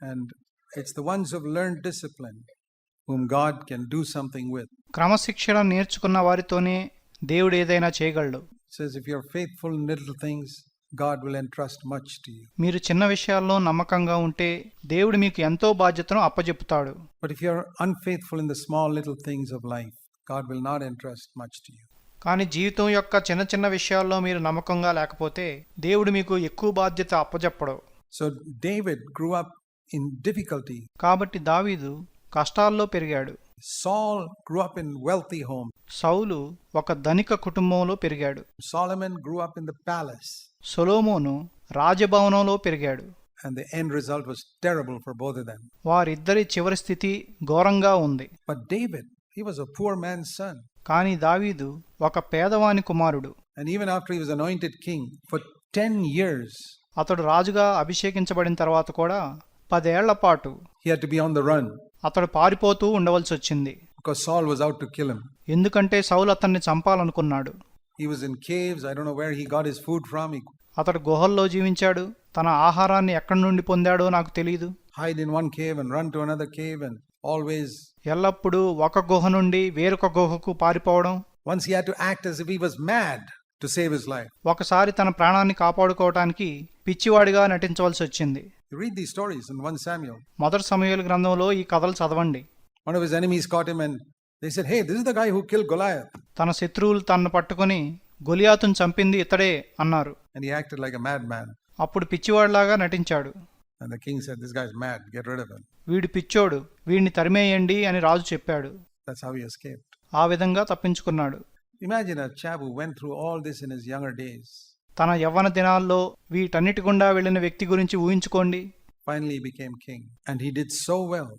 And it's the ones who've learned discipline whom God can do something with. క్రమశిక్షణ నేర్చుకున్న వారితోనే దేవుడు ఏదైనా చేయగలడు. It says if you're faithful in little things, God will entrust much to you. మీరు చిన్న విషయాల్లో నమ్మకంగా ఉంటే దేవుడు మీకు ఎంతో బాధ్యతను అప్పజెపుతాడు. But if you're unfaithful in the small little things of life, God will not entrust much to you. కానీ జీవితం యొక్క చిన్న చిన్న విషయాల్లో మీరు నమ్మకంగా లేకపోతే దేవుడు మీకు ఎక్కువ బాధ్యత అప్పజెప్పడు. So David grew up in difficulty. కాబట్టి దావీదు కష్టాల్లో పెరిగాడు. Saul grew up in wealthy home. సౌలు ఒక ధనిక కుటుంబంలో పెరిగాడు. Solomon grew up in the palace. సొలొమోను రాజభవనంలో పెరిగాడు. And the end result was terrible for both of them. వారిద్దరి చివరి స్థితి ఘోరంగా ఉంది. But David, he was a poor man's son. కానీ దావీదు ఒక పేదవాని కుమారుడు. And even after he was anointed king for 10 years, అతడు రాజుగా అభిషేకించబడిన తర్వాత కూడా 10 ఏళ్ల పాటు he had to be on the run అతడు పారిపోతూ ఉండవలసి వచ్చింది. because Saul was out to kill him. ఎందుకంటే సౌలు అతన్ని చంపాలనుకున్నాడు. He was in caves. I don't know where he got his food from. He అతడు గుహల్లో జీవించాడు. తన ఆహారాన్ని ఎక్కడి నుండి పొందాడో నాకు తెలియదు. hide in one cave and run to another cave and always. ఎల్లప్పుడూ ఒక గుహ నుండి వేరొక గుహకు పారిపోవడం. Once he had to act as if he was mad to save his life. ఒకసారి తన ప్రాణాన్ని కాపాడుకోవటానికి పిచ్చివాడిగా నటించవలసి వచ్చింది. You read these stories in 1 Samuel. మొదటి సమూయేలు గ్రంథంలో ఈ కథలు చదవండి. One of his enemies caught him and they said, "Hey, this is the guy who killed Goliath." తన శత్రువులు తనను పట్టుకొని గొలియాతును చంపింది ఇతడే అన్నారు. And he acted like a madman. అప్పుడు పిచ్చివాడిలాగా నటించాడు. And the king said, "This guy's mad. Get rid of him." వీడు పిచ్చోడు, వీడిని తరిమేయండి అని రాజు చెప్పాడు. That's how he escaped. ఆ విధంగా తప్పించుకున్నాడు. Imagine a chap who went through all this in his younger days. తన యవ్వన దినాల్లో వీటన్నిటి గుండా వెళ్లిన వ్యక్తి గురించి ఊహించుకోండి. Finally he became king. And he did so well.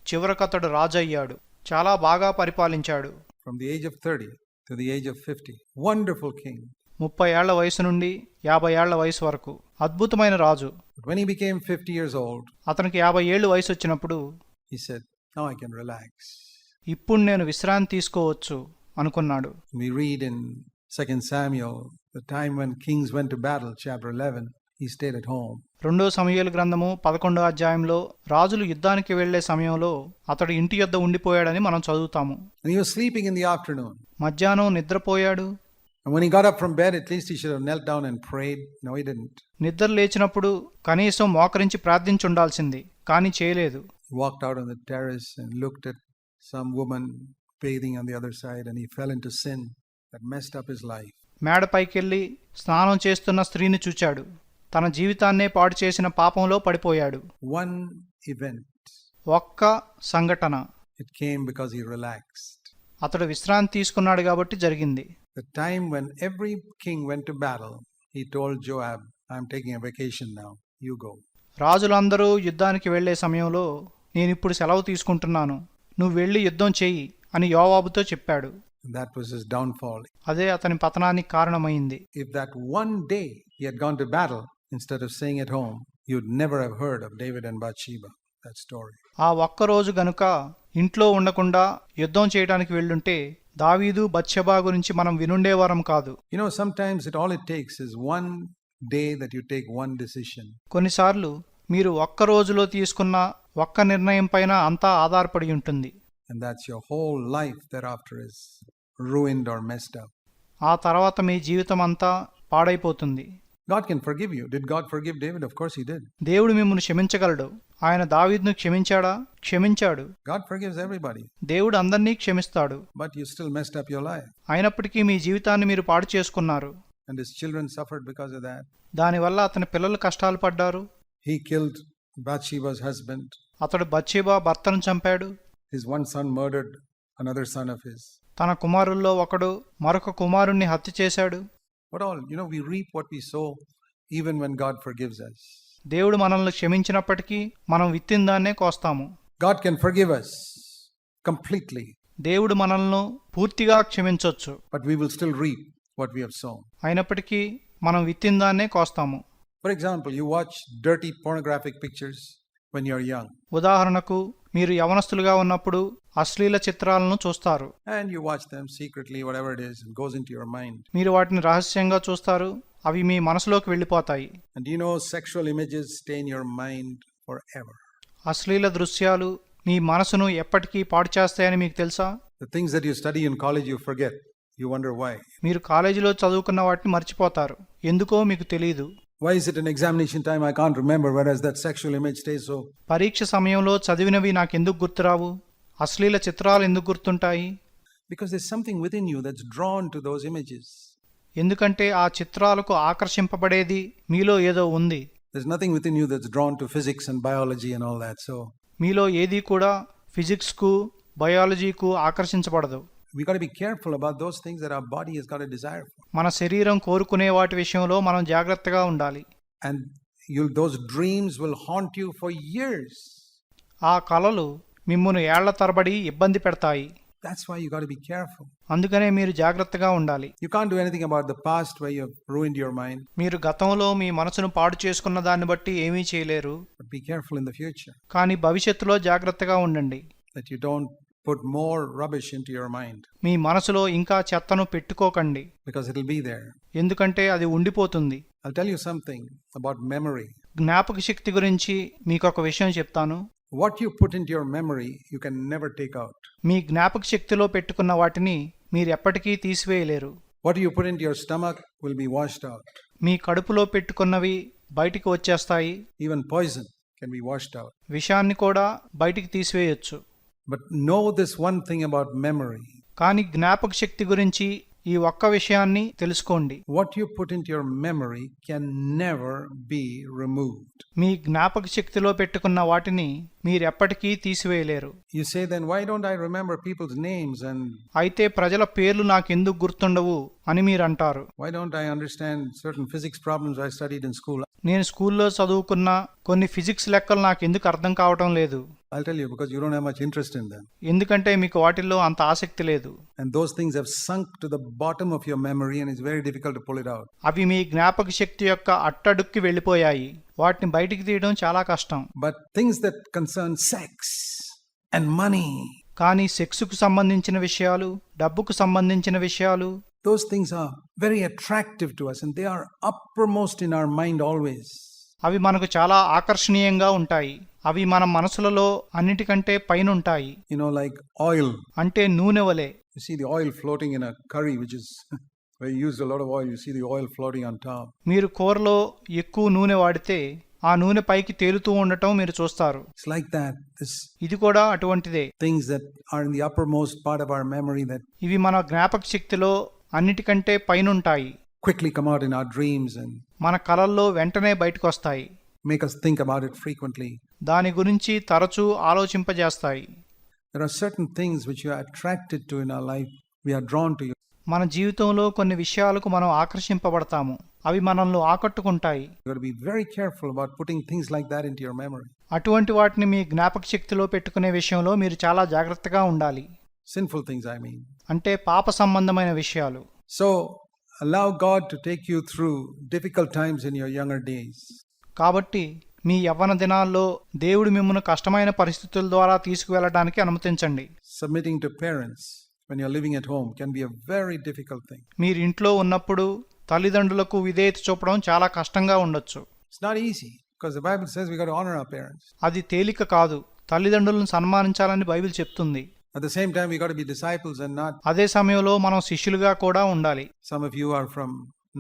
చివరకతడు రాజు అయ్యాడు. చాలా బాగా పరిపాలించాడు. From the age of 30 to the age of 50. Wonderful king. 30 ఏళ్ల వయసు నుండి 50 ఏళ్ల వయసు వరకు అద్భుతమైన రాజు. But when he became 50 years old, అతనికి 50 ఏళ్లు వయసు వచ్చినప్పుడు he said, "Now I can relax." ఇప్పుడు నేను విశ్రాంతి తీసుకోవచ్చు అనుకున్నాడు. We read in 2 Samuel, the time when kings went to battle, chapter 11, he stayed at home. 2 సమూయేలు గ్రంథము 11వ అధ్యాయంలో రాజులు యుద్ధానికి వెళ్లే సమయంలో అతడు ఇంటి యొద్ద ఉండిపోయాడని మనం చదువుతాము. And he was sleeping in the afternoon. మధ్యాహ్నం నిద్రపోయాడు. And when he got up from bed, at least he should have knelt down and prayed. No, he didn't. నిద్ర లేచినప్పుడు కనీసం మోకరించి ప్రార్థించి ఉండాల్సింది, కానీ చేయలేదు. He walked out on the terrace and looked at some woman bathing on the other side, and he fell into sin that messed up his life. మేడ పైకెళ్ళి స్నానం చేస్తున్న స్త్రీని చూచాడు. తన జీవితాన్నే పాడు చేసిన పాపంలో పడిపోయాడు. One event. ఒక్క సంఘటన. It came because he relaxed. అతడు విశ్రాంతి తీసుకున్నాడు కాబట్టి జరిగింది. The time when every king went to battle, he told Joab, "I'm taking a vacation now. You go." రాజులందరూ యుద్ధానికి వెళ్లే సమయంలో నేనిప్పుడు సెలవు తీసుకుంటున్నాను, నువ్వు వెళ్లి యుద్ధం చెయ్యి అని యోవాబుతో చెప్పాడు. That was his downfall. అదే అతని పతనానికి కారణమైంది. If that one day he had gone to battle instead of staying at home, you'd never have heard of David and Bathsheba, that story. ఆ ఒక్క రోజు గనుక ఇంట్లో ఉండకుండా యుద్ధం చేయడానికి వెళ్ళుంటే దావీదు బత్షెబా గురించి మనం వినుండేవారం కాదు. You know, sometimes all it takes is one day that you take one decision. కొన్నిసార్లు మీరు ఒక్క రోజులో తీసుకున్న ఒక్క నిర్ణయం పైన అంతా ఆధారపడి ఉంటుంది. And that's your whole life thereafter is ruined or messed up. ఆ తర్వాత మీ జీవితం అంతా పాడైపోతుంది. God can forgive you. Did God forgive David? Of course he did. దేవుడు మిమ్మల్ని క్షమించగలడు. ఆయన దావీదును క్షమించాడా? క్షమించాడు. God forgives everybody. దేవుడు అందరినీ క్షమిస్తాడు. But you still messed up your life. అయినప్పటికీ మీ జీవితాన్ని మీరు పాడు చేసుకున్నారు. And his children suffered because of that. దానివల్ల అతని పిల్లలు కష్టాలు పడ్డారు. He killed Bathsheba's husband. అతడు బత్షెబా భర్తను చంపాడు. His one son murdered another son of his. తన కుమారుల్లో ఒకడు మరొక కుమారుణ్ణి హత్య చేశాడు. What all? You know, we reap what we sow even when God forgives us. దేవుడు మనల్ని క్షమించినప్పటికీ మనం విత్తిన దాన్నే కోస్తాము. God can forgive us completely. దేవుడు మనల్ని పూర్తిగా క్షమించొచ్చు. But we will still reap what we have sown. అయినప్పటికీ మనం విత్తిన దాన్నే కోస్తాము. For example, you watch dirty pornographic pictures when you're young. ఉదాహరణకు మీరు యవనస్తులుగా ఉన్నప్పుడు అశ్లీల చిత్రాలను చూస్తారు. And you watch them secretly, whatever it is, it goes into your mind. మీరు వాటిని రహస్యంగా చూస్తారు. అవి మీ మనసులోకి వెళ్ళిపోతాయి. And you know, sexual images stay in your mind forever. అశ్లీల దృశ్యాలు మీ మనసును ఎప్పటికీ పాడు చేస్తాయని మీకు తెలుసా? The things that you study in college, you forget. You wonder why. మీరు కాలేజీలో చదువుకున్న వాటిని మర్చిపోతారు. ఎందుకో మీకు తెలియదు. Why is it an examination time I can't remember, whereas that sexual image stays so? పరీక్ష సమయంలో చదివినవి నాకెందుకు గుర్తురావు? అశ్లీల చిత్రాలు ఎందుకు గుర్తుంటాయి? Because there's something within you that's drawn to those images. ఎందుకంటే ఆ చిత్రాలకు ఆకర్షింపబడేది మీలో ఏదో ఉంది. There's nothing within you that's drawn to physics and biology and all that. So మీలో ఏది కూడా ఫిజిక్స్కు బయాలజీకు ఆకర్షించబడదు. we got to be careful about those things that our body has got a desire for. మన శరీరం కోరుకునే వాటి విషయంలో మనం జాగ్రత్తగా ఉండాలి. And those dreams will haunt you for years. ఆ కలలు మిమ్మును ఏళ్ల తరబడి ఇబ్బంది పెడతాయి. That's why you got to be careful. అందుకనే మీరు జాగ్రత్తగా ఉండాలి. You can't do anything about the past where you've ruined your mind. మీరు గతంలో మీ మనసును పాడు చేసుకున్న దాన్ని బట్టి ఏమీ చేయలేరు. But be careful in the future. కానీ భవిష్యత్తులో జాగ్రత్తగా ఉండండి. That you don't put more rubbish into your mind. మీ మనసులో ఇంకా చెత్తను పెట్టుకోకండి. Because it'll be there. ఎందుకంటే అది ఉండిపోతుంది. I'll tell you something about memory. జ్ఞాపక శక్తి గురించి మీకు ఒక విషయం చెప్తాను. What you put into your memory, you can never take out. మీ జ్ఞాపక శక్తిలో పెట్టుకున్న వాటిని మీరు ఎప్పటికీ తీసివేయలేరు. What you put into your stomach will be washed out. మీ కడుపులో పెట్టుకున్నవి బయటికి వచ్చేస్తాయి. Even poison can be washed out. విషాన్ని కూడా బయటికి తీసివేయొచ్చు. But know this one thing about memory. కానీ జ్ఞాపక శక్తి గురించి ఈ ఒక్క విషయాన్ని తెలుసుకోండి. What you put into your memory can never be removed. మీ జ్ఞాపక శక్తిలో పెట్టుకున్న వాటిని మీరెప్పటికీ తీసివేయలేరు. You say, then why don't I remember people's names and అయితే ప్రజల పేర్లు నాకెందుకు గుర్తుండవు అని మీరంటారు. why don't I understand certain physics problems I studied in school? నేను స్కూల్లో చదువుకున్న కొన్ని ఫిజిక్స్ లెక్కలు నాకెందుకు అర్థం కావటం లేదు. I'll tell you, because you don't have much interest in them. ఎందుకంటే మీకు వాటిల్లో అంత ఆసక్తి లేదు. And those things have sunk to the bottom of your memory and it's very difficult to pull it out. అవి మీ జ్ఞాపక శక్తి యొక్క అట్టడుక్కి వెళ్ళిపోయాయి. వాటిని బయటికి తీయడం చాలా కష్టం. But things that concern sex and money, కానీ సెక్స్కు సంబంధించిన విషయాలు, డబ్బుకు సంబంధించిన విషయాలు, those things are very attractive to us and they are uppermost in our mind always. అవి మనకు చాలా ఆకర్షణీయంగా ఉంటాయి. అవి మన మనసులలో అన్నిటికంటే పైన ఉంటాయి. You know, like oil. అంటే నూనె వలె. You see the oil floating in a curry, which is where you use a lot of oil. You see the oil floating on top. మీరు కూరలో ఎక్కువ నూనె వాడితే ఆ నూనె పైకి తేలుతూ ఉండటం మీరు చూస్తారు. It's like that. ఇది కూడా అటువంటిదే. Things that are in the uppermost part of our memory that ఇవి మన జ్ఞాపక శక్తిలో అన్నిటికంటే పైనుంటాయి. quickly come out in our dreams and మన కలల్లో వెంటనే బయటకు వస్తాయి. make us think about it frequently. దాని గురించి తరచూ ఆలోచింపజేస్తాయి. There are certain things which you are attracted to in our life. We are drawn to you. మన జీవితంలో కొన్ని విషయాలకు మనం ఆకర్షింపబడతాము. అవి మనల్ని ఆకట్టుకుంటాయి. You got to be very careful about putting things like that into your memory. అటువంటి వాటిని మీ జ్ఞాపక శక్తిలో పెట్టుకునే విషయంలో మీరు చాలా జాగ్రత్తగా ఉండాలి. Sinful things, I mean. అంటే పాప సంబంధమైన విషయాలు. So allow God to take you through difficult times in your younger days. కాబట్టి మీ యవ్వన దినాల్లో దేవుడు మిమ్మల్ని కష్టమైన పరిస్థితుల ద్వారా తీసుకువెళ్ళడానికి అనుమతించండి. Submitting to parents when you're living at home can be a very difficult thing. మీరు ఇంట్లో ఉన్నప్పుడు తల్లిదండ్రులకు విధేయత చూపడం చాలా కష్టంగా ఉండొచ్చు. It's not easy because the Bible says we got to honor our parents. అది తేలిక కాదు. తల్లిదండ్రులను సన్మానించాలని బైబిల్ చెప్తుంది. At the same time, we got to be disciples and not. అదే సమయంలో మనం శిష్యులుగా కూడా ఉండాలి. Some of you are from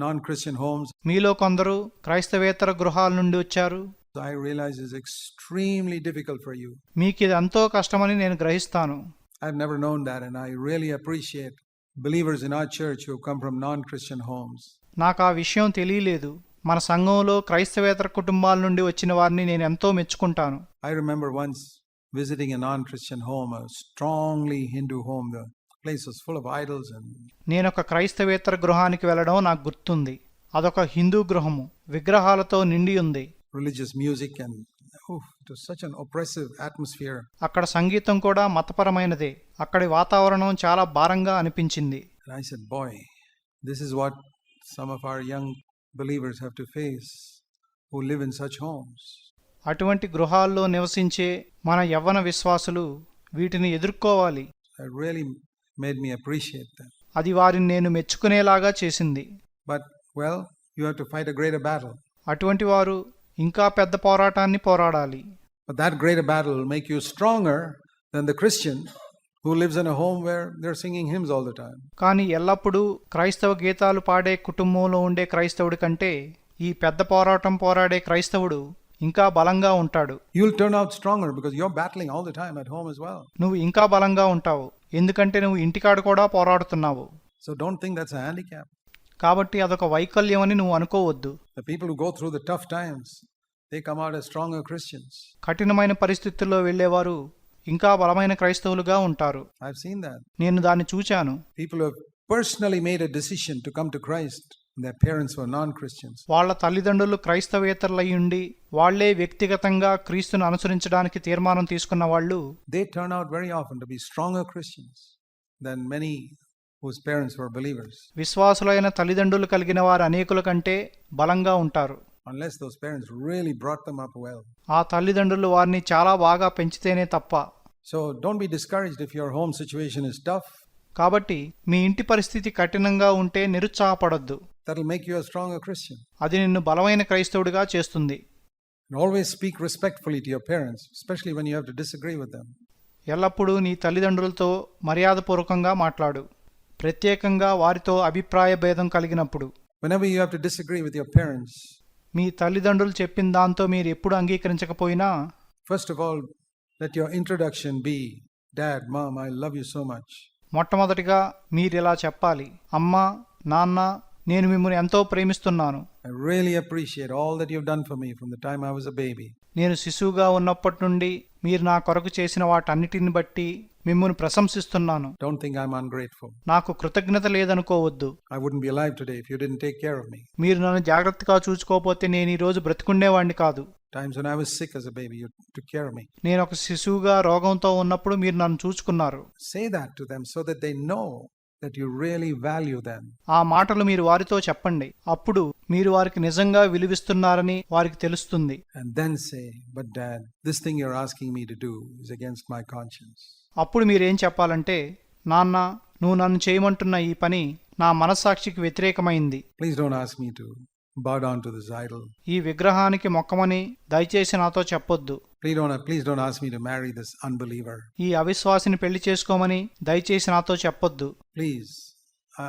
non-Christian homes. మీలో కొందరు క్రైస్తవేతర గృహాల నుండి వచ్చారు. I realize it's extremely difficult for you. మీకు ఇది ఎంతో కష్టమని నేను గ్రహిస్తాను. I've never known that and I really appreciate believers in our church who come from non-Christian homes. నాకు ఆ విషయం తెలియలేదు. మన సంఘంలో క్రైస్తవేతర కుటుంబాల నుండి వచ్చిన వారిని నేను ఎంతో మెచ్చుకుంటాను. I remember once visiting a non-Christian home, a strongly Hindu home. The place was full of idols and నేను ఒక క్రైస్తవేతర గృహానికి వెళ్ళడం నాకు గుర్తుంది. అదొక హిందూ గృహము, విగ్రహాలతో నిండి ఉంది. religious music and it was such an oppressive atmosphere. అక్కడ సంగీతం కూడా మతపరమైనదే. అక్కడి వాతావరణం చాలా భారంగా అనిపించింది. And I said, boy, this is what some of our young believers have to face who live in such homes. అటువంటి గృహాల్లో నివసించే మన యవ్వన విశ్వాసులు వీటిని ఎదుర్కోవాలి. It really made me appreciate that. అది వారిని నేను మెచ్చుకునేలాగా చేసింది. But well, you have to fight a greater battle. అటువంటి వారు ఇంకా పెద్ద పోరాటాన్ని పోరాడాలి. But that greater battle will make you stronger than the Christian who lives in a home where they're singing hymns all the time. కానీ ఎల్లప్పుడూ క్రైస్తవ గీతాలు పాడే కుటుంబంలో ఉండే క్రైస్తవుడి కంటే ఈ పెద్ద పోరాటం పోరాడే క్రైస్తవుడు ఇంకా బలంగా ఉంటాడు. You'll turn out stronger because you're battling all the time at home as well. నువ్వు ఇంకా బలంగా ఉంటావు, ఎందుకంటే నువ్వు ఇంటికాడ కూడా పోరాడుతున్నావు. So don't think that's a handicap. కాబట్టి అదొక వైకల్యం అని నువ్వు అనుకోవద్దు. The people who go through the tough times, they come out as stronger Christians. కఠినమైన పరిస్థితుల్లో వెళ్ళేవారు ఇంకా బలమైన క్రైస్తవులుగా ఉంటారు. I've seen that. నేను దాన్ని చూచాను. People who have personally made a decision to come to Christ, and their parents were non-Christians. వాళ్ళ తల్లిదండ్రులు క్రైస్తవేతరులయ్యుండి వాళ్లే వ్యక్తిగతంగా క్రీస్తును అనుసరించడానికి తీర్మానం తీసుకున్న వాళ్ళు They turn out very often to be stronger Christians than many whose parents were believers. విశ్వాసులైన తల్లిదండ్రులు కలిగిన వారు అనేకుల కంటే బలంగా ఉంటారు. Unless those parents really brought them up well. ఆ తల్లిదండ్రులు వారిని చాలా బాగా పెంచితేనే తప్ప. So don't be discouraged if your home situation is tough. కాబట్టి మీ ఇంటి పరిస్థితి కఠినంగా ఉంటే నిరుత్సాహపడొద్దు. That'll make you a stronger Christian. అది నిన్ను బలమైన క్రైస్తవుడిగా చేస్తుంది. And always speak respectfully to your parents, especially when you have to disagree with them. ఎల్లప్పుడూ నీ తల్లిదండ్రులతో మర్యాదపూర్వకంగా మాట్లాడు, ప్రత్యేకంగా వారితో అభిప్రాయ భేదం కలిగినప్పుడు. Whenever you have to disagree with your parents, మీ తల్లిదండ్రులు చెప్పిన దాంతో మీరు ఎప్పుడు అంగీకరించకపోయినా first of all, let your introduction be, Dad, Mom, I love you so much. మొట్టమొదటిగా మీరిలా చెప్పాలి, అమ్మా, నాన్న, నేను మిమ్మల్ని ఎంతో ప్రేమిస్తున్నాను. I really appreciate all that you've done for me from the time I was a baby. నేను శిశువుగా ఉన్నప్పటి నుండి మీరు నా కొరకు చేసిన వాటన్నిటిని బట్టి మిమ్మల్ని ప్రశంసిస్తున్నాను. Don't think I'm ungrateful. నాకు కృతజ్ఞత లేదనుకోవద్దు. I wouldn't be alive today if you didn't take care of me. మీరు నన్ను జాగ్రత్తగా చూసుకోకపోతే నేను ఈ రోజు బ్రతికుండేవాడిని కాదు. Times when I was sick as a baby, you took care of me. నేను ఒక శిశువుగా రోగంతో ఉన్నప్పుడు మీరు నన్ను చూసుకున్నారు. Say that to them so that they know that you really value them. ఆ మాటలు మీరు వారితో చెప్పండి. అప్పుడు మీరు వారికి నిజంగా విలువిస్తున్నారని వారికి తెలుస్తుంది. And then say, but Dad, this thing you're asking me to do is against my conscience. అప్పుడు మీరేం చెప్పాలంటే, నాన్న, నువ్వు నన్ను చేయమంటున్న ఈ పని నా మనస్సాక్షికి వ్యతిరేకమైంది. Please don't ask me to bow down to this idol. ఈ విగ్రహానికి మొక్కమని దయచేసి నాతో చెప్పొద్దు. Please don't ask me to marry this unbeliever. ఈ అవిశ్వాసిని పెళ్లి చేసుకోమని దయచేసి నాతో చెప్పొద్దు. Please,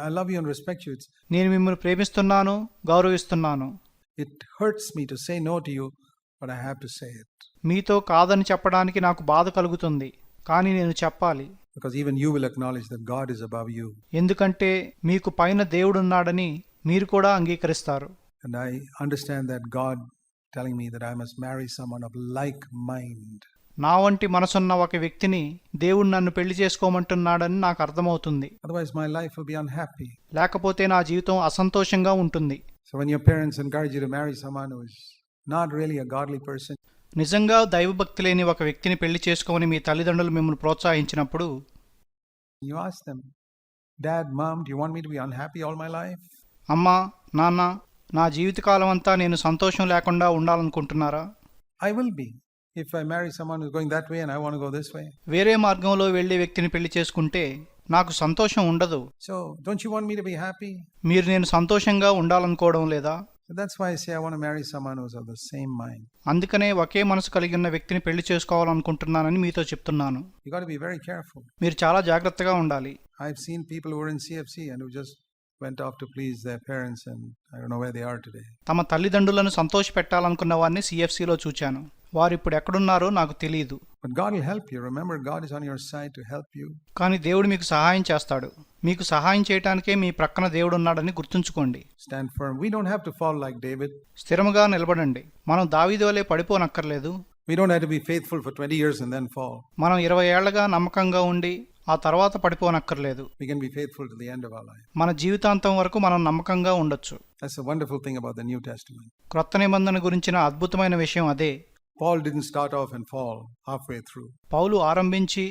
I love you and respect you. నేను మిమ్మల్ని ప్రేమిస్తున్నాను, గౌరవిస్తున్నాను. It hurts me to say no to you, but I have to say it. మీతో కాదని చెప్పడానికి నాకు బాధ కలుగుతుంది, కానీ నేను చెప్పాలి. Because even you will acknowledge that God is above you. ఎందుకంటే మీకు పైన దేవుడున్నాడని మీరు కూడా అంగీకరిస్తారు. And I understand that God telling me that I must marry someone of like mind. నా వంటి మనసున్న ఒక వ్యక్తిని దేవుడు నన్ను పెళ్లి చేసుకోమంటున్నాడని నాకు అర్థమవుతుంది. Otherwise my life will be unhappy. లేకపోతే నా జీవితం అసంతోషంగా ఉంటుంది. So when your parents encourage you to marry someone who is not really a godly person, నిజంగా దైవభక్తి లేని ఒక వ్యక్తిని పెళ్లి చేసుకోమని మీ తల్లిదండ్రులు మిమ్మల్ని ప్రోత్సహించినప్పుడు you ask them, Dad, Mom, do you want me to be unhappy all my life? అమ్మా, నాన్న, నా జీవితకాలం అంతా నేను సంతోషం లేకుండా ఉండాలనుకుంటున్నారా? I will be if I marry someone who's going that way and I want to go this way. వేరే మార్గంలో వెళ్లే వ్యక్తిని పెళ్లి చేసుకుంటే నాకు సంతోషం ఉండదు. So don't you want me to be happy? మీరు నేను సంతోషంగా ఉండాలనుకోవడం లేదా? So that's why I say I want to marry someone who's of the same mind. అందుకనే ఒకే మనసు కలిగి ఉన్న వ్యక్తిని పెళ్లి చేసుకోవాలనుకుంటున్నానని మీతో చెప్తున్నాను. You got to be very careful. మీరు చాలా జాగ్రత్తగా ఉండాలి. I've seen people who were in CFC and who just went off to please their parents and I don't know where they are today. తమ తల్లిదండ్రులను సంతోషపెట్టాలనుకున్న వారిని CFCలో చూచాను. వారు ఇప్పుడు ఎక్కడున్నారో నాకు తెలియదు. But God will help you. Remember, God is on your side to help you. కానీ దేవుడు మీకు సహాయం చేస్తాడు. మీకు సహాయం చేయడానికే మీ ప్రక్కన దేవుడు ఉన్నాడని గుర్తుంచుకోండి. Stand firm. We don't have to fall like David. స్థిరముగా నిలబడండి. మనం దావీదు వలె పడిపోనక్కర్లేదు. We don't have to be faithful for 20 years and then fall. మనం 20 ఏళ్లుగా నమ్మకంగా ఉండి ఆ తర్వాత పడిపోనక్కర్లేదు. We can be faithful to the end of our life. మన జీవితాంతం వరకు మనం నమ్మకంగా ఉండొచ్చు. That's a wonderful thing about the New Testament. క్రొత్త నిబంధన గురించిన అద్భుతమైన విషయం అదే. Paul didn't start off and fall halfway through. పౌలు ఆరంభించి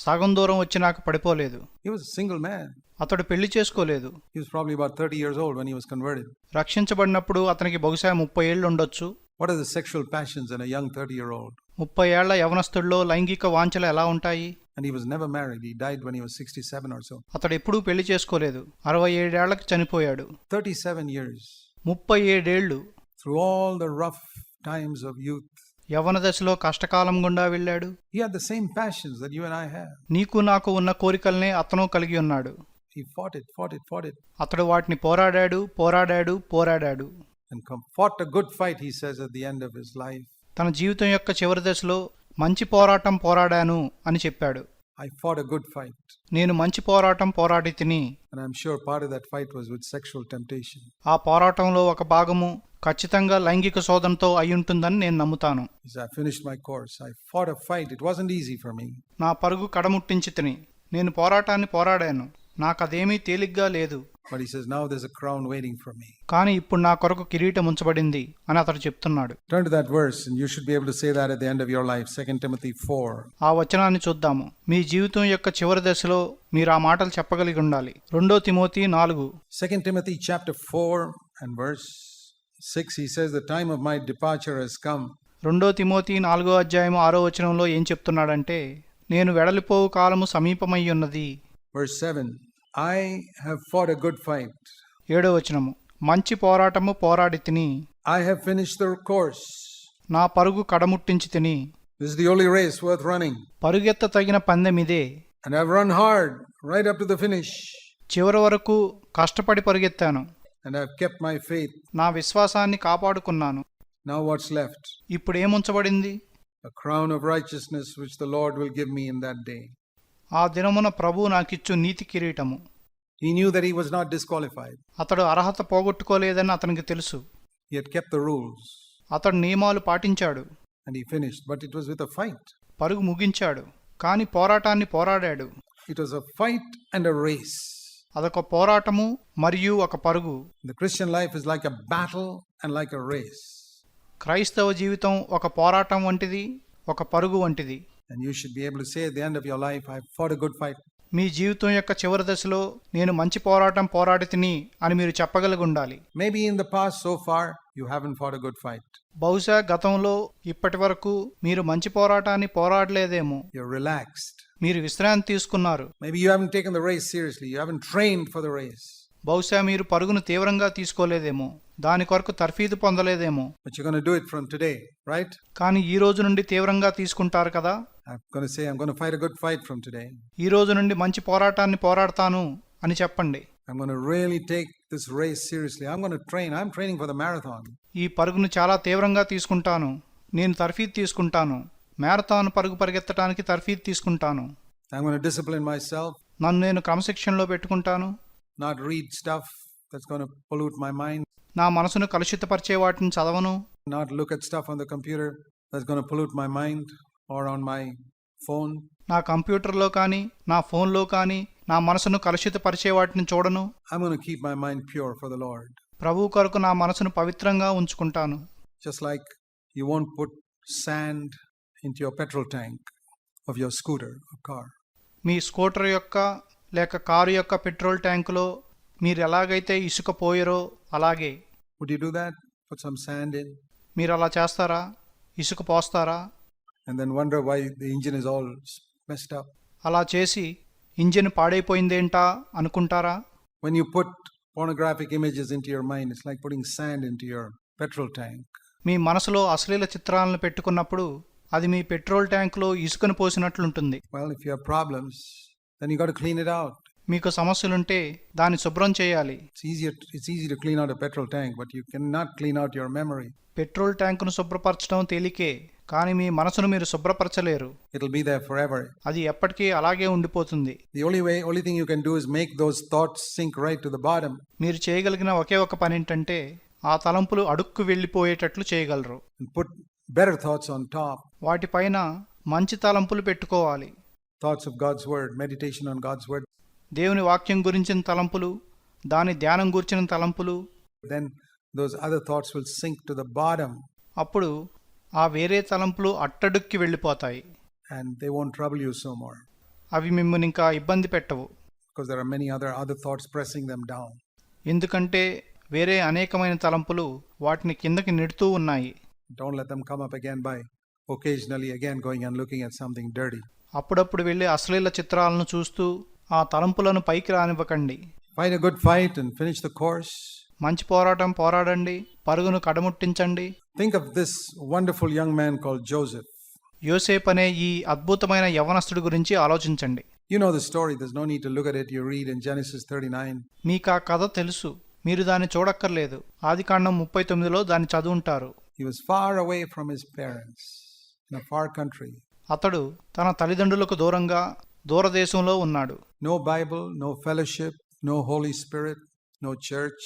సగం దూరం వచ్చినాక పడిపోలేదు. He was a single man. అతడు పెళ్లి చేసుకోలేదు. He was probably about 30 years old when he was converted. రక్షించబడినప్పుడు అతనికి బహుశా 30 ఏళ్లు ఉండొచ్చు. What are the sexual passions in a young 30-year-old? 30 ఏళ్ల యవనస్తుడిలో లైంగిక వాంఛలు ఎలా ఉంటాయి? And he was never married. He died when he was 67 or so. అతడు ఎప్పుడూ పెళ్లి చేసుకోలేదు. 67 ఏళ్లకు చనిపోయాడు. 37 years. 37 ఏళ్లు. Through all the rough times of youth. యవ్వన దశలో కష్టకాలం గుండా వెళ్ళాడు. He had the same passions that you and I have. నీకు నాకు ఉన్న కోరికల్నే అతను కలిగి ఉన్నాడు. He fought it. అతడు వాటిని పోరాడాడు. And fought a good fight, he says, at the end of his life. తన జీవితం యొక్క చివరి దశలో మంచి పోరాటం పోరాడాను అని చెప్పాడు. I fought a good fight. నేను మంచి పోరాటం పోరాడి తిని. And I'm sure part of that fight was with sexual temptation. ఆ పోరాటంలో ఒక భాగము ఖచ్చితంగా లైంగిక శోధనతో అయ్యుంటుందని నేను నమ్ముతాను. He said, I finished my course. I fought a fight. It wasn't easy for me. నా పరుగు కడముట్టించి తిని. నేను పోరాటాన్ని పోరాడాను. నాకదేమీ తేలిగ్గా లేదు. But he says, now there's a crown waiting for me. కానీ ఇప్పుడు నా కొరకు కిరీటం ఉంచబడింది అని అతడు చెప్తున్నాడు. Turn to that verse and you should be able to say that at the end of your life. 2 Timothy 4. ఆ వచనాన్ని చూద్దాము. మీ జీవితం యొక్క చివరి దశలో మీరు ఆ మాటలు చెప్పగలిగి ఉండాలి. 2 Timothy 4. 2 Timothy chapter 4 and verse 6, he says, the time of my departure has come. 2 Timothy 4వ అధ్యాయం 6వ వచనంలో ఏం చెప్తున్నాడంటే, నేను వెడలిపోవు కాలము సమీపమయ్యున్నది. Verse 7, I have fought a good fight. 7వ వచనము, మంచి పోరాటము పోరాడి తిని. I have finished the course. నా పరుగు కడముట్టించి తిని. This is the only race worth running. పరుగెత్త తగిన పందెమిదే. And I've run hard right up to the finish. చివరి వరకు కష్టపడి పరుగెత్తాను. And I've kept my faith. నా విశ్వాసాన్ని కాపాడుకున్నాను. Now what's left? ఇప్పుడు ఏముంచబడింది? A crown of righteousness which the Lord will give me in that day. ఆ దినమున ప్రభువు నాకిచ్చు నీతి కిరీటము. He knew that he was not disqualified. అతడు అర్హత పోగొట్టుకోలేదని అతనికి తెలుసు. He had kept the rules. అతడు నియమాలు పాటించాడు. And he finished, but it was with a fight. పరుగు ముగించాడు, కానీ పోరాటాన్ని పోరాడాడు. It was a fight and a race. అదొక పోరాటము మరియు ఒక పరుగు. The Christian life is like a battle and like a race. క్రైస్తవ జీవితం ఒక పోరాటం వంటిది, ఒక పరుగు వంటిది. And you should be able to say at the end of your life, I fought a good fight. మీ జీవితం యొక్క చివరి దశలో నేను మంచి పోరాటం పోరాడి తిని అని మీరు చెప్పగలిగి ఉండాలి. Maybe in the past so far you haven't fought a good fight. బహుశా గతంలో ఇప్పటి వరకు మీరు మంచి పోరాటాన్ని పోరాడలేదేమో. You're relaxed. మీరు విశ్రాంతి తీసుకున్నారు. Maybe you haven't taken the race seriously. You haven't trained for the race. బహుశా మీరు పరుగును తీవ్రంగా తీసుకోలేదేమో, దాని కొరకు తర్ఫీదు పొందలేదేమో. But you're going to do it from today, right? కానీ ఈ రోజు నుండి తీవ్రంగా తీసుకుంటారు కదా. I'm going to say I'm going to fight a good fight from today. ఈ రోజు నుండి మంచి పోరాటాన్ని పోరాడతాను అని చెప్పండి. I'm going to really take this race seriously. I'm going to train. I'm training for the marathon. ఈ పరుగును చాలా తీవ్రంగా తీసుకుంటాను. నేను తర్ఫీదు తీసుకుంటాను. మ్యారథాన్ పరుగు పరిగెత్తడానికి తర్ఫీదు తీసుకుంటాను. I'm going to discipline myself. నన్ను నేను క్రమశిక్షణలో పెట్టుకుంటాను. Not read stuff that's going to pollute my mind. నా మనసును కలుషితపరిచే వాటిని చదవను. Not look at stuff on the computer that's going to pollute my mind or on my phone. నా కంప్యూటర్లో కానీ నా ఫోన్లో కానీ నా మనసును కలుషితపరిచే వాటిని చూడను. I'm going to keep my mind pure for the Lord. ప్రభువు కొరకు నా మనసును పవిత్రంగా ఉంచుకుంటాను. Just like you won't put sand into your petrol tank of your scooter or car. Me scooter యొక్క లేక కారు యొక్క పెట్రోల్ ట్యాంకులో మీరు ఎలాగైతే ఇసుక పోయరో అలాగే. Would you do that? Put some sand in? మీరు అలా చేస్తారా? ఇసుక పోస్తారా? And then wonder why the engine is all messed up. అలా చేసి ఇంజిన్ పాడైపోయిందేంటా అనుకుంటారా? When you put pornographic images into your mind, it's like putting sand into your petrol tank. మీ మనసులో అశ్లీల చిత్రాలను పెట్టుకున్నప్పుడు అది మీ పెట్రోల్ ట్యాంకులో ఇసుకను పోసినట్లుంటుంది. Well, if you have problems, then you got to clean it out. మీకు సమస్యలుంటే దాన్ని శుభ్రం చేయాలి. It's easy to clean out a petrol tank, but you cannot clean out your memory. Petrol ట్యాంకును శుభ్రపరచడం తేలికే, కానీ మీ మనసును మీరు శుభ్రపరచలేరు. It'll be there forever. అది ఎప్పటికీ అలాగే ఉండిపోతుంది. The only thing you can do is make those thoughts sink right to the bottom. మీరు చేయగలిగిన ఒకే ఒక పని ఏంటంటే ఆ తలంపులు అడుక్కు వెళ్ళిపోయేటట్లు చేయగలరు. And put better thoughts on top. వాటిపైన మంచి తలంపులు పెట్టుకోవాలి. Thoughts of God's word, meditation on God's word. దేవుని వాక్యం గురించిన తలంపులు, దాని ధ్యానం గురించిన తలంపులు. Then those other thoughts will sink to the bottom. అప్పుడు ఆ వేరే తలంపులు అట్టడుక్కి వెళ్ళిపోతాయి. And they won't trouble you so more. అవి మిమ్మల్ని ఇంకా ఇబ్బంది పెట్టవు. Because there are many other thoughts pressing them down. ఎందుకంటే వేరే అనేకమైన తలంపులు వాటిని కిందకి నెడుతూ ఉన్నాయి. Don't let them come up again by occasionally again going and looking at something dirty. అప్పుడప్పుడు వెళ్ళి అశ్లీల చిత్రాలను చూస్తూ ఆ తలంపులను పైకి రానివ్వకండి. Fight a good fight and finish the course. మంచి పోరాటం పోరాడండి, పరుగును కడముట్టించండి. Think of this wonderful young man called Joseph. యోసేపు అనే ఈ అద్భుతమైన యవనస్తుడి గురించి ఆలోచించండి. You know the story. There's no need to look at it. You read in Genesis 39. మీకు ఆ కథ తెలుసు, మీరు దాన్ని చూడక్కర్లేదు. ఆదికాండం 39లో దాన్ని చదువుంటారు. He was far away from his parents in a far country. అతడు తన తల్లిదండ్రులకు దూరంగా దూరదేశంలో ఉన్నాడు. No Bible, no fellowship, no Holy Spirit, no church.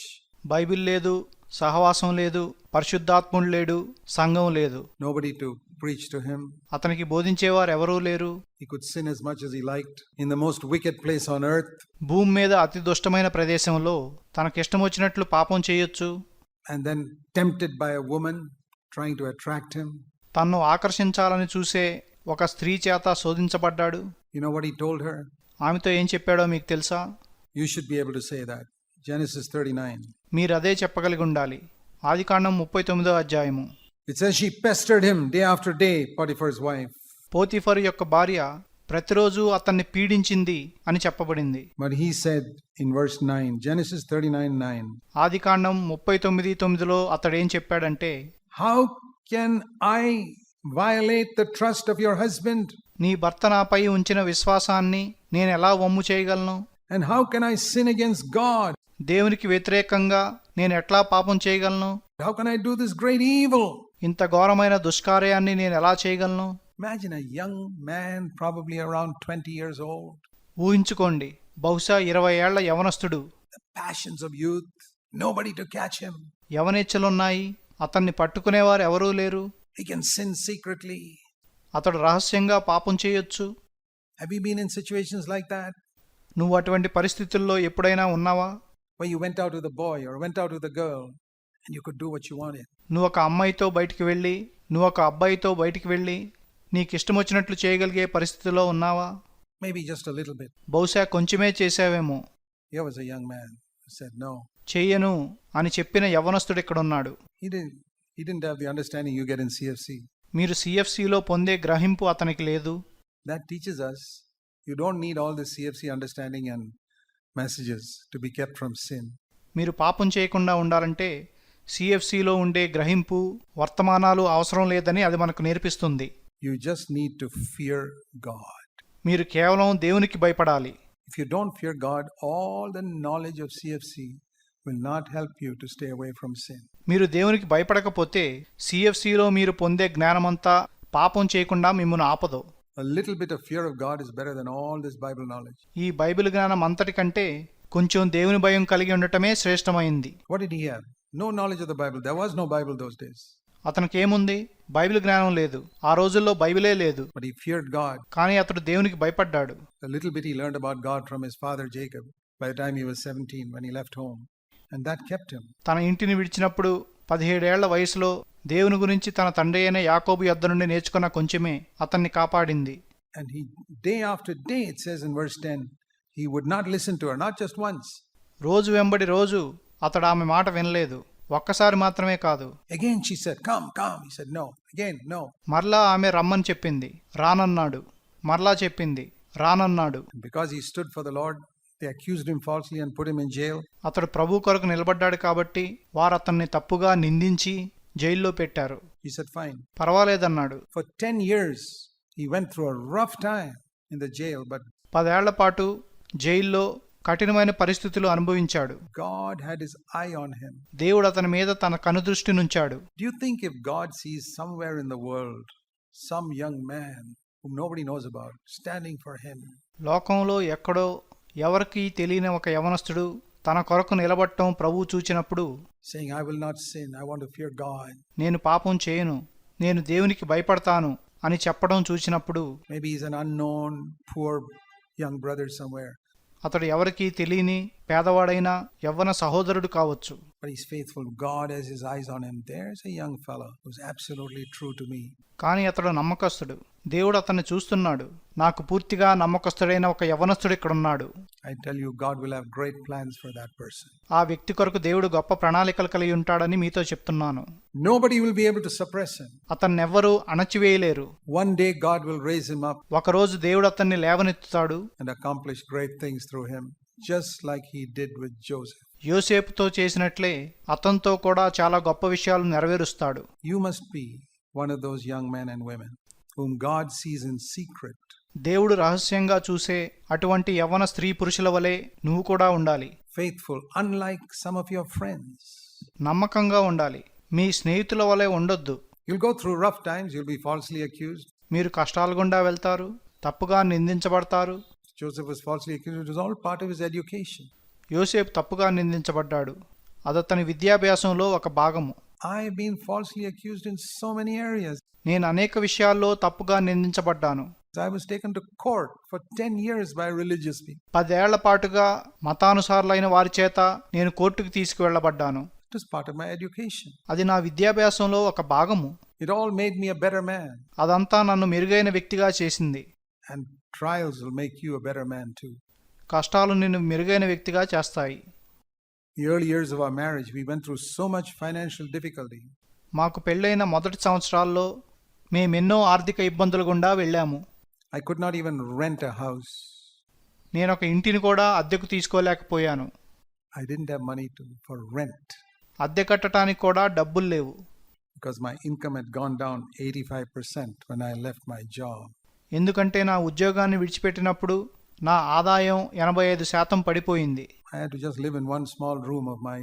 Bible లేదు, సహవాసం లేదు, పరిశుద్ధాత్ముడు లేడు, సంఘం లేదు. Nobody to preach to him. అతనికి బోధించేవారు ఎవరూ లేరు. He could sin as much as he liked in the most wicked place on earth. భూమి మీద అతి దుష్టమైన ప్రదేశంలో తనకిష్టం వచ్చినట్లు పాపం చేయొచ్చు. And then tempted by a woman trying to attract him. తన్ను ఆకర్షించాలని చూసే ఒక స్త్రీ చేత శోధించబడ్డాడు. You know what he told her? ఆమెతో ఏం చెప్పాడో మీకు తెలుసా? You should be able to say that. Genesis 39. మీరు అదే చెప్పగలిగి ఉండాలి. ఆదికాండం 39వ అధ్యాయము. It says she pestered him day after day, Potiphar's wife. Potiphar యొక్క భార్య ప్రతిరోజు అతన్ని పీడించింది అని చెప్పబడింది. But he said in verse 9, Genesis 39:9. ఆదికాండం 39:9లో అతడేం చెప్పాడంటే, How can I violate the trust of your husband? నీ భర్త నాపై ఉంచిన విశ్వాసాన్ని నేను ఎలా వమ్ము చేయగలను? And how can I sin against God? దేవునికి వ్యతిరేకంగా నేను ఎట్లా పాపం చేయగలను? How can I do this great evil? ఇంత ఘోరమైన దుష్కార్యాన్ని నేను ఎలా చేయగలను? Imagine a young man, probably around 20 years old. ఊహించుకోండి, బహుశా 20 ఏళ్ల యవనస్తుడు. The passions of youth, nobody to catch him. యవనేచ్ఛలున్నాయి, అతన్ని పట్టుకునేవారు ఎవరూ లేరు. He can sin secretly. అతడు రహస్యంగా పాపం చేయొచ్చు. Have you been in situations like that? నువ్వు అటువంటి పరిస్థితుల్లో ఎప్పుడైనా ఉన్నావా? Where you went out with a boy or went out with a girl and you could do what you wanted. నువ్వు ఒక అమ్మాయితో బయటికి వెళ్ళి, నువ్వు ఒక అబ్బాయితో బయటికి వెళ్ళి నీకు ఇష్టం వచ్చినట్లు చేయగలిగే పరిస్థితిలో ఉన్నావా? Maybe just a little bit. బహుశా కొంచెమే చేసావేమో. Here was a young man who said no. చెయ్యను అని చెప్పిన యవ్వనస్తుడు ఇక్కడున్నాడు. He didn't have the understanding you get in CFC. మీరు సిఎఫ్సిలో పొందే గ్రహింపు అతనికి లేదు. That teaches us you don't need all this CFC understanding and messages to be kept from sin. మీరు పాపం చేయకుండా ఉండాలంటే సిఎఫ్సిలో ఉండే గ్రహింపు, వర్తమానాలు అవసరం లేదని అది మనకు నేర్పిస్తుంది. You just need to fear God. మీరు కేవలం దేవునికి భయపడాలి. If you don't fear God, all the knowledge of CFC will not help you to stay away from sin. మీరు దేవునికి భయపడకపోతే సిఎఫ్సిలో మీరు పొందే జ్ఞానమంతా పాపం చేయకుండా మిమ్మల్ని ఆపదు. A little bit of fear of God is better than all this Bible knowledge. ఈ Bible జ్ఞానం అంతటి కంటే కొంచెం దేవుని భయం కలిగి ఉండటమే శ్రేష్టమైంది. What did he have? No knowledge of the Bible. There was no Bible those days. అతనికి ఏముంది? బైబిల్ జ్ఞానం లేదు. ఆ రోజుల్లో బైబిలే లేదు. But he feared God. కానీ అతడు దేవునికి భయపడ్డాడు. The little bit he learned about God from his father Jacob by the time he was 17 when he left home. And that kept him. తన ఇంటిని విడిచినప్పుడు 17 ఏళ్ల వయసులో దేవుని గురించి తన తండ్రి అయిన యాకోబు యొద్ద నుండి నేర్చుకున్న కొంచెమే అతన్ని కాపాడింది. And he, day after day, it says in verse 10, he would not listen to her, not just once. రోజు వెంబడి రోజు అతడు ఆమె మాట వినలేదు. ఒక్కసారి మాత్రమే కాదు. Again she said, come, come. He said, no. Again, no. మరలా ఆమె రమ్మని చెప్పింది, రానన్నాడు. మరలా చెప్పింది, రానన్నాడు. And because he stood for the Lord, they accused him falsely and put him in jail. అతడు ప్రభు కొరకు నిలబడ్డాడు కాబట్టి వారు అతన్ని తప్పుగా నిందించి జైల్లో పెట్టారు. He said, fine. పర్వాలేదన్నాడు. For 10 years, he went through a rough time in the jail, but 10 ఏళ్ల పాటు జైల్లో కఠినమైన పరిస్థితులు అనుభవించాడు. God had his eye on him. దేవుడు అతని మీద తన కనుదృష్టి నుంచాడు. Do you think if God sees somewhere in the world some young man whom nobody knows about standing for him? లోకంలో ఎక్కడో ఎవరికి తెలియని ఒక యవనస్తుడు తన కొరకు నిలబడటం ప్రభువు చూచినప్పుడు, saying, I will not sin, I want to fear God. నేను పాపం చేయను, నేను దేవునికి భయపడతాను అని చెప్పడం చూచినప్పుడు, maybe he's an unknown poor young brother somewhere. అతడు ఎవరికీ తెలియని పేదవాడైన యవ్వన సహోదరుడు కావచ్చు. But he's faithful. God has his eyes on him. There's a young fellow who's absolutely true to me. కానీ అతడు నమ్మకస్తుడు. దేవుడు అతన్ని చూస్తున్నాడు. నాకు పూర్తిగా నమ్మకస్తుడైన ఒక యవనస్తుడు ఇక్కడున్నాడు. I tell you, God will have great plans for that person. ఆ వ్యక్తి కొరకు దేవుడు గొప్ప ప్రణాళికలు కలిగి ఉంటాడని మీతో చెప్తున్నాను. Nobody will be able to suppress him. అతన్నెవ్వరూ అణచివేయలేరు. One day God will raise him up ఒకరోజు దేవుడు అతన్ని లేవనెత్తుతాడు and accomplish great things through him, just like he did with Joseph. యోసేపుతో చేసినట్లే అతనితో కూడా చాలా గొప్ప విషయాలు నెరవేరుస్తాడు. You must be one of those young men and women whom God sees in secret. దేవుడు రహస్యంగా చూసే అటువంటి యవ్వన స్త్రీ పురుషుల వలె నువ్వు కూడా ఉండాలి. Faithful, unlike some of your friends. నమ్మకంగా ఉండాలి. మీ స్నేహితుల వలె ఉండొద్దు. You'll go through rough times, you'll be falsely accused. మీరు కష్టాల గుండా వెళ్తారు, తప్పుగా నిందించబడతారు. Joseph was falsely accused. It was all part of his education. యోసేపు తప్పుగా నిందించబడ్డాడు. అదతని విద్యాభ్యాసంలో ఒక భాగము. I've been falsely accused in so many areas. నేను అనేక విషయాల్లో తప్పుగా నిందించబడ్డాను. I was taken to court for 10 years by religious people. 10 ఏళ్ల పాటుగా మతానుసారులైన వారి చేత నేను కోర్టుకు తీసుకువెళ్లబడ్డాను. It was part of my education. అది నా విద్యాభ్యాసంలో ఒక భాగము. It all made me a better man. అదంతా నన్ను మెరుగైన వ్యక్తిగా చేసింది. And trials will make you a better man too. కష్టాలు నిన్ను మెరుగైన వ్యక్తిగా చేస్తాయి. The early years of our marriage, we went through so much financial difficulty. మాకు పెళ్ళైన మొదటి సంవత్సరాల్లో మేమెన్నో ఆర్థిక ఇబ్బందుల గుండా వెళ్ళాము. I could not even rent a house. నేనొక ఇంటిని కూడా అద్దెకు తీసుకోలేకపోయాను. I didn't have money for rent. అద్దె కట్టడానికి కూడా డబ్బులు లేవు. Because my income had gone down 85% when I left my job. ఎందుకంటే నా ఉద్యోగాన్ని విడిచిపెట్టినప్పుడు నా ఆదాయం 85% పడిపోయింది. I had to just live in one small room of my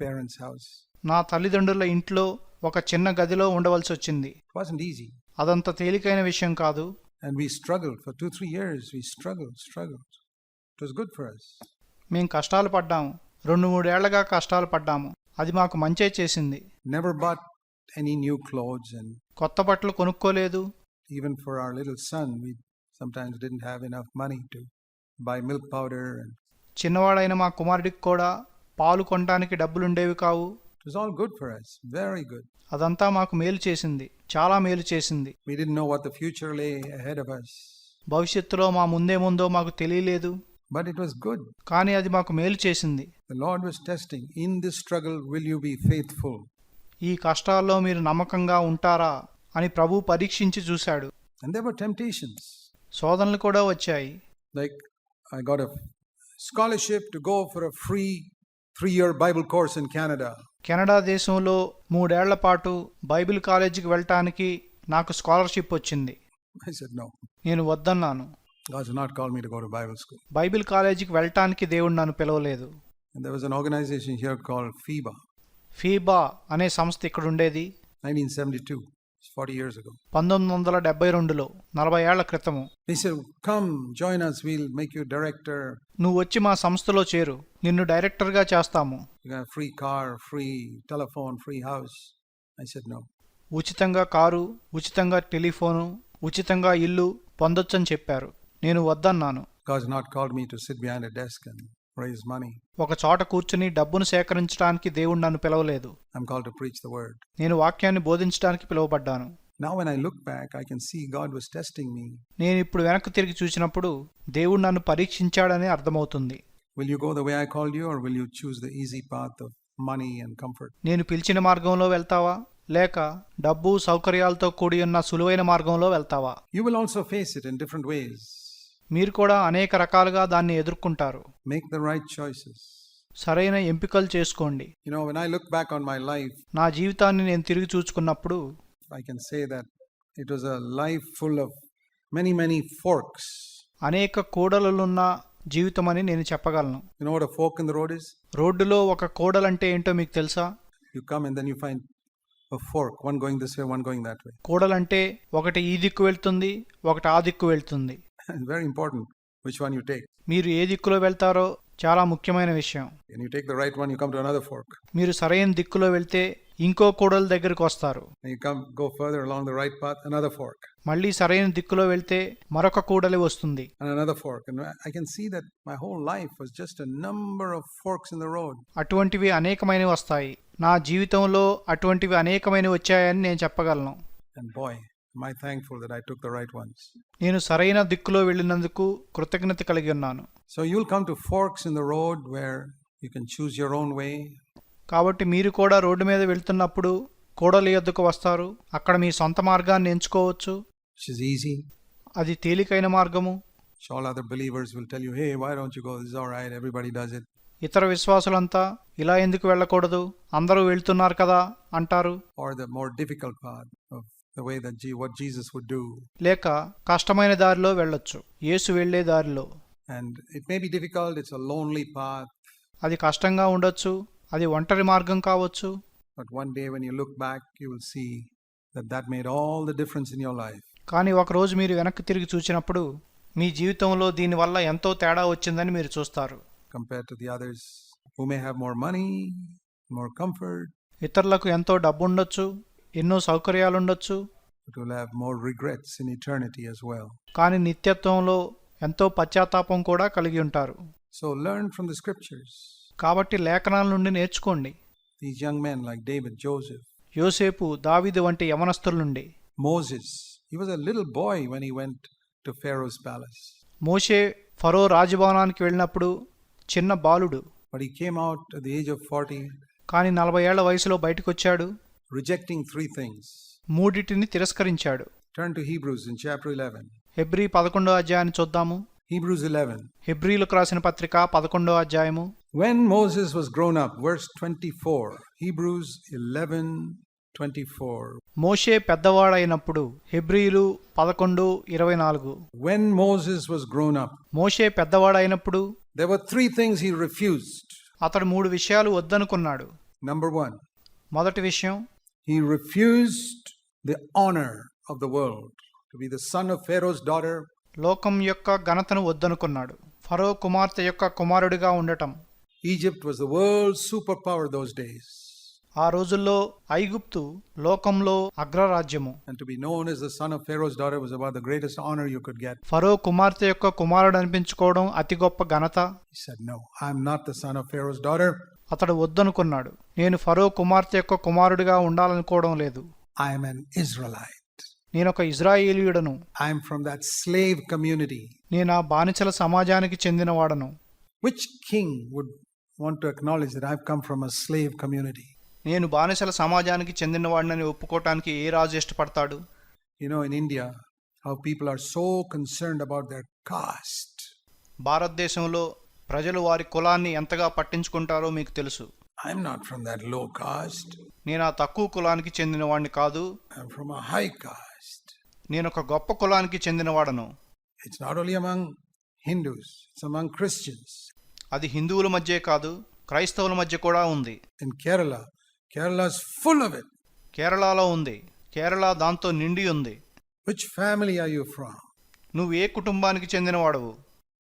parents' house. నా తల్లిదండ్రుల ఇంట్లో ఒక చిన్న గదిలో ఉండవలసి వచ్చింది. It wasn't easy. అదంత తేలికైన విషయం కాదు. And we struggled for 2-3 years. We struggled. It was good for us. మేం కష్టాలు పడ్డాము. 2-3 ఏళ్లగా కష్టాలు పడ్డాము. అది మాకు మంచే చేసింది. Never bought any new clothes, and కొత్త బట్టలు కొనుక్కోలేదు. even for our little son, we sometimes didn't have enough money to buy milk powder. And చిన్నవాడైన మా కుమారుడికి కూడా పాలు కొనడానికి డబ్బులుండేవి కావు. it was all good for us. Very good. అదంతా మాకు మేలు చేసింది. చాలా మేలు చేసింది. We didn't know what the future lay ahead of us. భవిష్యత్తులో మా ముందేముందో మాకు తెలియలేదు. But it was good. కానీ అది మాకు మేలు చేసింది. The Lord was testing. In this struggle, will you be faithful? ఈ కష్టాల్లో మీరు నమ్మకంగా ఉంటారా అని ప్రభువు పరీక్షించి చూశాడు. And there were temptations. శోధనలు కూడా వచ్చాయి. Like I got a scholarship to go for a free 3-year Bible course in Canada. Canada దేశంలో 3 ఏళ్ల పాటు బైబిల్ కాలేజీకి వెళ్ళటానికి నాకు స్కాలర్షిప్ వచ్చింది. I said no. నేను వద్దన్నాను. God did not call me to go to Bible school. Bible కాలేజీకి వెళ్ళటానికి దేవుడు నన్ను పిలవలేదు. And there was an organization here called FIBA. FIBA అనే సంస్థ ఇక్కడ ఉండేది. 1972. It's 40 years ago. 1972లో 40 ఏళ్ల క్రితము. They said, come, join us. We'll make you director. నువ్వు వచ్చి మా సంస్థలో చేరు, నిన్ను డైరెక్టర్గా చేస్తాము. You got a free car, free telephone, free house. I said no. ఉచితంగా కారు, ఉచితంగా టెలిఫోను, ఉచితంగా ఇల్లు పొందొచ్చని చెప్పారు. నేను వద్దన్నాను. God's not called me to sit behind a desk and raise money. ఒక చోట కూర్చుని డబ్బును సేకరించడానికి దేవుడు నన్ను పిలవలేదు. I'm called to preach the word. నేను వాక్యాన్ని బోధించడానికి పిలువబడ్డాను. Now when I look back, I can see God was testing me. నేను ఇప్పుడు వెనక్కి తిరిగి చూసినప్పుడు దేవుడు నన్ను పరీక్షించాడని అర్థమవుతుంది. Will you go the way I called you, or will you choose the easy path of money and comfort? నేను పిలిచిన మార్గంలో వెళ్తావా, లేక డబ్బు సౌకర్యాలతో కూడి ఉన్న సులువైన మార్గంలో వెళ్తావా? You will also face it in different ways. మీరు కూడా అనేక రకాలుగా దాన్ని ఎదుర్కొంటారు. Make the right choices. సరైన ఎంపికలు చేసుకోండి. You know, when I look back on my life, నా జీవితాన్ని నేను తిరిగి చూసుకున్నప్పుడు I can say that it was a life full of many forks. అనేక కూడలున్న జీవితం అని నేను చెప్పగలను. You know what a fork in the road is? రోడ్డులో ఒక కూడలంటే ఏంటో మీకు తెలుసా? You come and then you find a fork, one going this way, one going that way. కూడలంటే ఒకటి ఈ దిక్కు వెళ్తుంది, ఒకటి ఆ దిక్కు వెళ్తుంది. It's very important which one you take. మీరు ఏ దిక్కులో వెళ్తారో చాలా ముఖ్యమైన విషయం. And you take the right one, you come to another fork. మీరు సరైన దిక్కులో వెళ్తే ఇంకో కూడల దగ్గరికి వస్తారు. And you go further along the right path, another fork. మళ్ళీ సరైన దిక్కులో వెళ్తే మరొక కూడలి వస్తుంది. And another fork. And I can see that my whole life was just a number of forks in the road. అటువంటివి అనేకమైనవి వస్తాయి. నా జీవితంలో అటువంటివి అనేకమైనవి వచ్చాయని నేను చెప్పగలను. And boy, am I thankful that I took the right ones. నేను సరైన దిక్కులో వెళ్ళినందుకు కృతజ్ఞత కలిగి ఉన్నాను. So you'll come to forks in the road where you can choose your own way. కాబట్టి మీరు కూడా రోడ్డు మీద వెళ్తున్నప్పుడు కూడలి యొద్దకు వస్తారు. అక్కడ మీ సొంత మార్గాన్ని ఎంచుకోవచ్చు. Which is easy. అది తేలికైన మార్గము. All other believers will tell you, hey, why don't you go? This is all right. Everybody does it. ఇతర విశ్వాసులంతా ఇలా ఎందుకు వెళ్ళకూడదు, అందరూ వెళ్తున్నారు కదా అంటారు. Or the more difficult path of the way that what Jesus would do. లేక కష్టమైన దారిలో వెళ్ళొచ్చు, యేసు వెళ్లే దారిలో. And it may be difficult, it's a lonely path. అది కష్టంగా ఉండొచ్చు, అది ఒంటరి మార్గం కావచ్చు. But one day when you look back, you will see that made all the difference in your life. కానీ ఒకరోజు మీరు వెనక్కి తిరిగి చూచినప్పుడు మీ జీవితంలో దీనివల్ల ఎంతో తేడా వచ్చిందని మీరు చూస్తారు. Compared to the others who may have more money, more comfort. ఇతరులకు ఎంతో డబ్బు ఉండొచ్చు, ఎన్నో సౌకర్యాలు ఉండొచ్చు. But will have more regrets in eternity as well. కానీ నిత్యత్వంలో ఎంతో పశ్చాత్తాపం కూడా కలిగి ఉంటారు. So learn from the scriptures. కాబట్టి లేఖనాల నుండి నేర్చుకోండి. These young men like David, Joseph, యోసేపు, దావీదు వంటి యవనస్తుల నుండి. Moses, he was a little boy when he went to Pharaoh's palace. మోషే ఫరో రాజభవనానికి వెళ్ళినప్పుడు చిన్న బాలుడు. But he came out at the age of 40. కానీ 40 ఏళ్ల వయసులో బయటకొచ్చాడు. Rejecting 3 things. మూడిటిని తిరస్కరించాడు. Turn to Hebrews in chapter 11. Hebrew 11వ అధ్యాయాన్ని చూద్దాము. Hebrews 11. హెబ్రీలకు రాసిన పత్రిక 11వ అధ్యాయము. When Moses was grown up, verse 24. Hebrews 11:24. Moshe పెద్దవాడైనప్పుడు. హెబ్రీలు 11:24. When Moses was grown up, Moshe పెద్దవాడైనప్పుడు there were 3 things he refused. అతడు 3 విషయాలు వద్దనుకున్నాడు. Number 1. మొదటి విషయం, he refused the honor of the world, to be the son of Pharaoh's daughter. లోకం యొక్క ఘనతను వద్దనుకున్నాడు. ఫరో కుమార్తె యొక్క కుమారుడిగా ఉండటం. Egypt was the world's superpower those days. ఆ రోజుల్లో ఐగుప్తు లోకంలో అగ్రరాజ్యము. And to be known as the son of Pharaoh's daughter was about the greatest honor you could get. ఫరో కుమార్తె యొక్క కుమారుడు అనిపించుకోవడం అతి గొప్ప ఘనత. He said, "No, I am not the son of Pharaoh's daughter." అతడు వద్దనుకున్నాడు. నేను ఫరో కుమార్తె యొక్క కుమారుడిగా ఉండాలనుకోవడం లేదు. I am an Israelite. నేనొక ఇజ్రాయేలీయుడను. I am from that slave community. నేను ఆ బానిసల సమాజానికి చెందినవాడను. Which king would want to acknowledge that I've come from a slave community? నేను బానిసల సమాజానికి చెందినవాడినని ఒప్పుకోవటానికి ఏ రాజు ఇష్టపడతాడు? You know, in India, how people are so concerned about their caste. భారతదేశంలో ప్రజలు వారి కులాన్ని ఎంతగా పట్టించుకుంటారో మీకు తెలుసు. I'm not from that low caste. నేను ఆ తక్కువ కులానికి చెందినవాడిని కాదు. I'm from a high caste. నేను ఒక గొప్ప కులానికి చెందినవాడను. It's not only among Hindus, it's among Christians. అది హిందువుల మధ్యే కాదు, క్రైస్తవుల మధ్య కూడా ఉంది. In Kerala is full of it. కేరళలో ఉంది. కేరళ దాంతో నిండి ఉంది. Which family are you from? నువ్వు ఏ కుటుంబానికి చెందినవాడవు?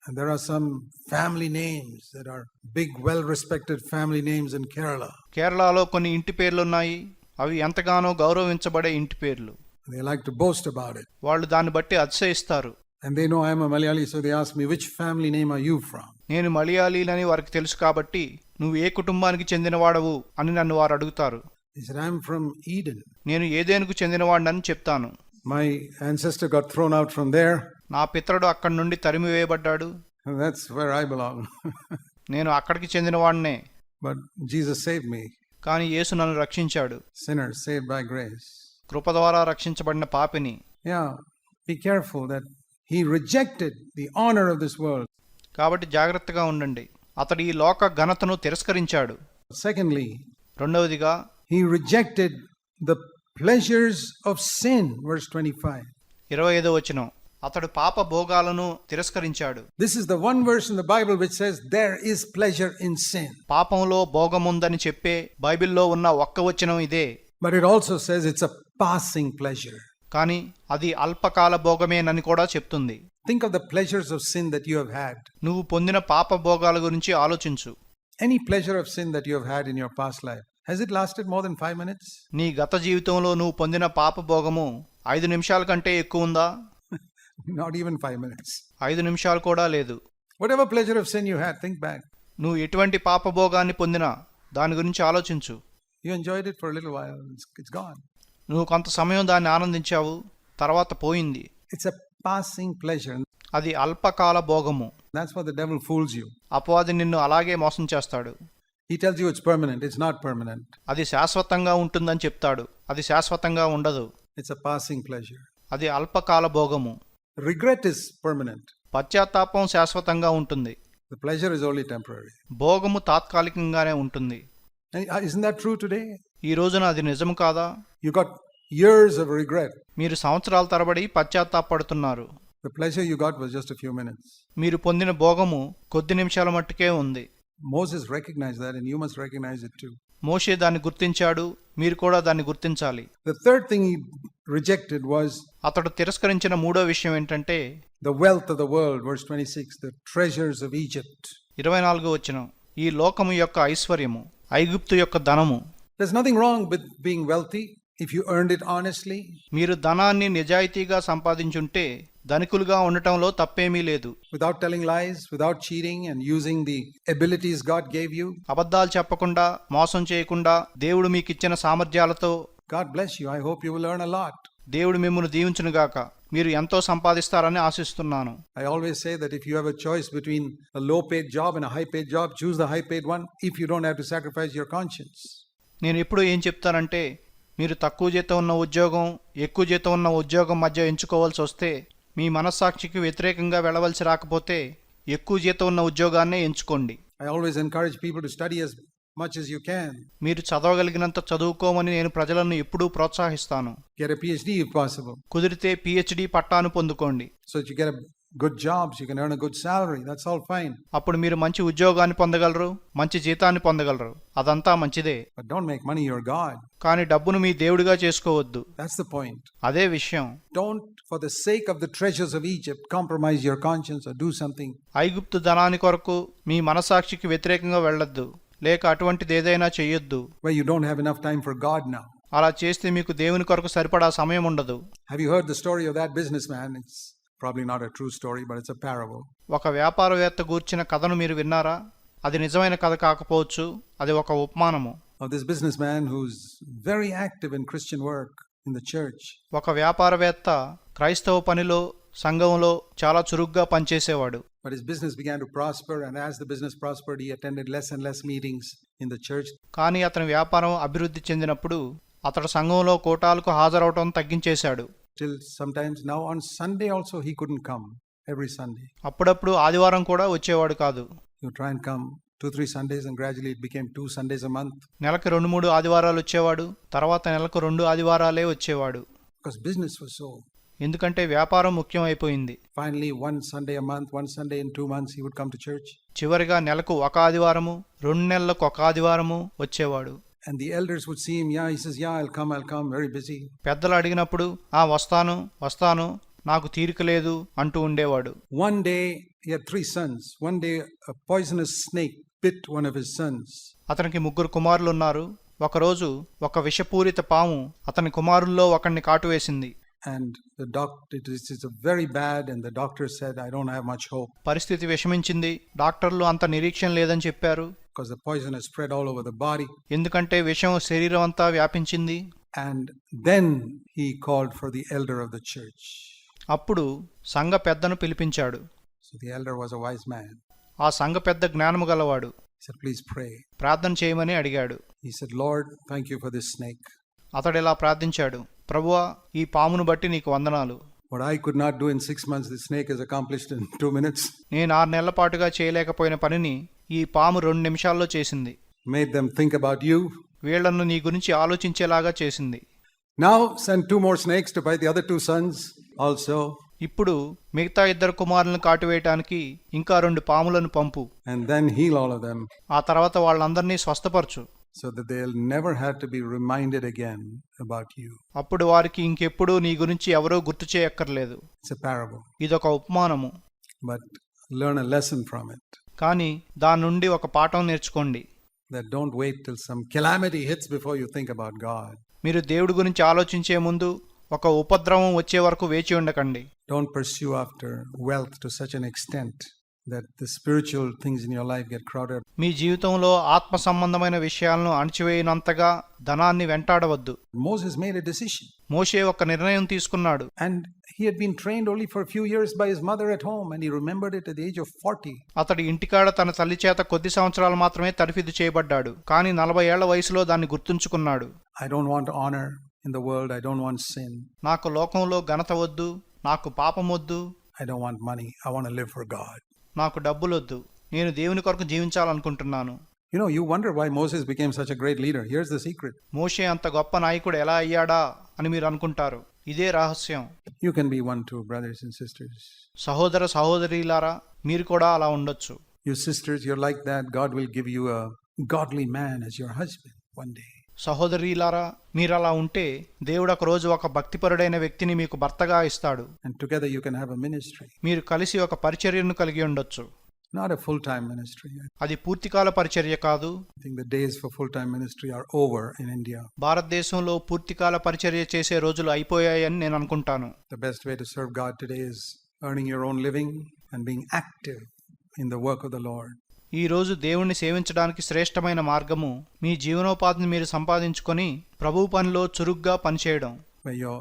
And there are some family names that are big, well-respected family names in Kerala. కేరళలో కొన్ని ఇంటి పేర్లున్నాయి. అవి ఎంతగానో గౌరవించబడే ఇంటి పేర్లు. They like to boast about it. వాళ్ళు దాన్ని బట్టి అతిశయిస్తారు. And they know I am a Malayali, so they ask me, which family name are you from? నేను మలయాళీలని వారికి తెలుసు కాబట్టి నువ్వు ఏ కుటుంబానికి చెందినవాడవు అని నన్ను వారు అడుగుతారు. He said, I'm from Eden. నేను ఏదేనుకు చెందినవాడినని చెప్తాను. My ancestor got thrown out from there. నా పితరుడు అక్కడి నుండి తరిమివేయబడ్డాడు. And that's where I belong. నేను అక్కడికి చెందినవాడినే. But Jesus saved me. కానీ యేసు నన్ను రక్షించాడు. Sinner saved by grace. కృప ద్వారా రక్షించబడిన పాపిని. Yeah, be careful that he rejected the honor of this world. కాబట్టి జాగ్రత్తగా ఉండండి. అతడు ఈ లోక ఘనతను తిరస్కరించాడు. Secondly, రెండవదిగా he rejected the pleasures of sin. Verse 25. 25వ వచనం, అతడు పాప భోగాలను తిరస్కరించాడు. This is the one verse in the Bible which says there is pleasure in sin. పాపంలో భోగముందని చెప్పే బైబిల్లో ఉన్న ఒక్క వచనం ఇదే. But it also says it's a passing pleasure. కానీ అది అల్పకాల భోగమేనని కూడా చెప్తుంది. Think of the pleasures of sin that you have had. నువ్వు పొందిన పాప భోగాల గురించి ఆలోచించు. Any pleasure of sin that you have had in your past life, has it lasted more than 5 minutes? నీ గత జీవితంలో నువ్వు పొందిన పాప భోగము 5 నిమిషాల కంటే ఎక్కువ ఉందా? Not even 5 minutes. 5 నిమిషాలు కూడా లేదు. Whatever pleasure of sin you had, think back. నువ్వు ఎటువంటి పాప భోగాన్ని పొందినా దాని గురించి ఆలోచించు. You enjoyed it for a little while, it's gone. నువ్వు కొంత సమయం దాన్ని ఆనందించావు, తర్వాత పోయింది. It's a passing pleasure. అది అల్పకాల భోగము. That's why the devil fools you. అపవాది నిన్ను అలాగే మోసం చేస్తాడు. He tells you it's permanent. It's not permanent. అది శాశ్వతంగా ఉంటుందని చెప్తాడు. అది శాశ్వతంగా ఉండదు. It's a passing pleasure. అది అల్పకాల భోగము. Regret is permanent. పశ్చాత్తాపం శాశ్వతంగా ఉంటుంది. The pleasure is only temporary. భోగము తాత్కాలికంగానే ఉంటుంది. And isn't that true today? ఈ రోజున అది నిజము కాదా? You got years of regret. మీరు సంవత్సరాల తరబడి పశ్చాత్తాపడుతున్నారు. The pleasure you got was just a few minutes. మీరు పొందిన భోగము కొద్ది నిమిషాల మట్టుకే ఉంది. Moses recognized that, and you must recognize it too. మోషే దాన్ని గుర్తించాడు, మీరు కూడా దాన్ని గుర్తించాలి. The third thing he rejected was అతడు తిరస్కరించిన మూడో విషయం ఏంటంటే the wealth of the world, verse 26, the treasures of Egypt. 24వ వచనం, ఈ లోకము యొక్క ఐశ్వర్యము, ఐగుప్తు యొక్క ధనము. There's nothing wrong with being wealthy if you earned it honestly. మీరు ధనాన్ని నిజాయితీగా సంపాదించుంటే ధనికులుగా ఉండటంలో తప్పేమీ లేదు. Without telling lies, without cheating, and using the abilities God gave you. అబద్ధాలు చెప్పకుండా, మోసం చేయకుండా, దేవుడు మీకు ఇచ్చిన సామర్థ్యాలతో. God bless you. I hope you will earn a lot. దేవుడు మిమ్మల్ని దీవించునుగాక. మీరు ఎంతో సంపాదిస్తారని ఆశిస్తున్నాను. I always say that if you have a choice between a low paid job and a high paid job, choose the high paid one if you don't have to sacrifice your conscience. నేను ఎప్పుడు ఏం చెప్తానంటే, మీరు తక్కువ జీతం ఉన్న ఉద్యోగం, ఎక్కువ జీతం ఉన్న ఉద్యోగం మధ్య ఎంచుకోవాల్సి వస్తే, మీ మనస్సాక్షికి వ్యతిరేకంగా వెళ్ళవలసి రాకపోతే ఎక్కువ జీతం ఉన్న ఉద్యోగాన్నే ఎంచుకోండి. I always encourage people to study as much as you can. మీరు చదవగలిగినంత చదువుకోమని నేను ప్రజలను ఎప్పుడూ ప్రోత్సహిస్తాను. Get a PhD if possible. కుదిరితే PhD పట్టాను పొందుకోండి. So that you get a good jobs, you can earn a good salary. That's all fine. అప్పుడు మీరు మంచి ఉద్యోగాన్ని పొందగలరు, మంచి జీతాన్ని పొందగలరు. అదంతా మంచిదే. But don't make money your God. కానీ డబ్బును మీ దేవుడిగా చేసుకోవద్దు. That's the point. అదే విషయం. Don't, for the sake of the treasures of Egypt, compromise your conscience or do something. ఐగుప్తు ధనాని కొరకు మీ మనసాక్షికి వ్యతిరేకంగా వెళ్ళొద్దు, లేక అటువంటిది ఏదైనా చెయ్యొద్దు. Where you don't have enough time for God now. అలా చేస్తే మీకు దేవుని కొరకు సరిపడా సమయం ఉండదు. Have you heard the story of that businessman? It's probably not a true story, but it's a parable. ఒక వ్యాపారవేత్త గూర్చిన కథను మీరు విన్నారా? అది నిజమైన కథ కాకపోవచ్చు, అది ఒక ఉపమానము. Of this businessman who's very active in Christian work in the church. ఒక వ్యాపారవేత్త క్రైస్తవ పనిలో, సంఘంలో చాలా చురుగ్గా పనిచేసేవాడు. But his business began to prosper, and as the business prospered, he attended less and less meetings in the church. కానీ అతని వ్యాపారం అభివృద్ధి చెందినప్పుడు అతడు సంఘంలో కూటాలకు హాజరవటం తగ్గించేశాడు. Till sometimes now on Sunday also he couldn't come every Sunday. అప్పుడప్పుడు ఆదివారం కూడా వచ్చేవాడు కాదు. You try and come 2-3 Sundays and gradually it became 2 Sundays a month. నెలకు 2-3 ఆదివారాలు వచ్చేవాడు, తర్వాత నెలకు 2 ఆదివారాలే వచ్చేవాడు. Because business was so. ఎందుకంటే వ్యాపారం ముఖ్యం అయిపోయింది. Finally 1 Sunday a month, 1 Sunday in 2 months he would come to church. చివరిగా నెలకు ఒక ఆదివారము, 2 నెలలకు ఒక ఆదివారము వచ్చేవాడు. And the elders would see him. Yeah, he says, yeah, I'll come, very busy. పెద్దలు అడిగినప్పుడు వస్తాను, నాకు తీరిక లేదు అంటూ ఉండేవాడు. One day he had 3 sons. One day a poisonous snake bit one of his sons. అతనికి 3 కుమారులు ఉన్నారు. ఒకరోజు ఒక విషపూరిత పాము అతని కుమారుల్లో ఒకరిని కాటువేసింది. And the doctor, it is very bad, and the doctor said, I don't have much hope. పరిస్థితి విషమించింది. డాక్టర్లు అంత నిరీక్షణ లేదని చెప్పారు. Because the poison has spread all over the body. ఎందుకంటే విషం శరీరం అంతా వ్యాపించింది. And then he called for the elder of the church. అప్పుడు సంఘ పెద్దను పిలిపించాడు. So the elder was a wise man. ఆ సంఘ పెద్ద జ్ఞానము గలవాడు. He said, please pray. ప్రార్థన చేయమని అడిగాడు. He said, Lord, thank you for this snake. అతడు ఇలా ప్రార్థించాడు, ప్రభువా, ఈ పామును బట్టి నీకు వందనాలు. What I could not do in 6 months, the snake has accomplished in 2 minutes. నేను 6 నెలల పాటుగా చేయలేకపోయిన పనిని ఈ పాము 2 నిమిషాల్లో చేసింది. Made them think about you. వీళ్లను నీ గురించి ఆలోచించేలాగా చేసింది. Now send 2 more snakes to bite the other 2 sons also. ఇప్పుడు మిగతా 2 కుమారులను కాటువేయటానికి ఇంకా 2 పాములను పంపు. And then heal all of them. ఆ తర్వాత వాళ్ళందరినీ స్వస్థపరచు. So that they'll never have to be reminded again about you. అప్పుడు వారికి ఇంకెప్పుడు నీ గురించి ఎవరో గుర్తు చేయక్కర్లేదు. It's a parable. ఇదొక ఉపమానము. But learn a lesson from it. కానీ దాని నుండి ఒక పాఠం నేర్చుకోండి. That don't wait till some calamity hits before you think about God. మీరు దేవుడి గురించి ఆలోచించే ముందు ఒక ఉపద్రవం వచ్చే వరకు వేచి ఉండకండి. Don't pursue after wealth to such an extent that the spiritual things in your life get crowded. మీ జీవితంలో ఆత్మ సంబంధమైన విషయాలను అణచివేయనంతగా ధనాన్ని వెంటాడవద్దు. Moses made a decision. మోషే ఒక నిర్ణయం తీసుకున్నాడు. And he had been trained only for a few years by his mother at home, and he remembered it at the age of 40. అతడు ఇంటికాడ తన తల్లి చేత కొద్ది సంవత్సరాలు మాత్రమే తర్ఫీదు చేయబడ్డాడు. కానీ 40 ఏళ్ల వయసులో దాన్ని గుర్తుంచుకున్నాడు. I don't want honor in the world. I don't want sin. నాకు లోకంలో ఘనత వద్దు, నాకు పాపం వద్దు. I don't want money. I want to live for God. నాకు డబ్బులొద్దు, నేను దేవుని కొరకు జీవించాలనుకుంటున్నాను. You know, you wonder why Moses became such a great leader. Here's the secret. మోషే అంత గొప్ప నాయకుడు ఎలా అయ్యాడా అని మీరు అనుకుంటారు. ఇదే రహస్యం. You can be one too, brothers and sisters. సహోదర సహోదరీలారా, మీరు కూడా అలా ఉండొచ్చు. You sisters, you're like that. God will give you a godly man as your husband one day. సహోదరీలారా, మీరు అలా ఉంటే దేవుడు ఒక రోజు ఒక భక్తిపరుడైన వ్యక్తిని మీకు భర్తగా ఇస్తాడు. And together you can have a ministry. మీరు కలిసి ఒక పరిచర్యను కలిగి ఉండొచ్చు. Not a full-time ministry. అది పూర్తికాల పరిచర్య కాదు. I think the days for full-time ministry are over in India. భారతదేశంలో పూర్తికాల పరిచర్య చేసే రోజులు అయిపోయాయని నేను అనుకుంటాను. The best way to serve God today is earning your own living and being active in the work of the Lord. ఈ రోజు దేవుణ్ణి సేవించడానికి శ్రేష్టమైన మార్గము మీ జీవనోపాధిని మీరు సంపాదించుకొని ప్రభువు పనిలో చురుగ్గా పనిచేయడం. Where your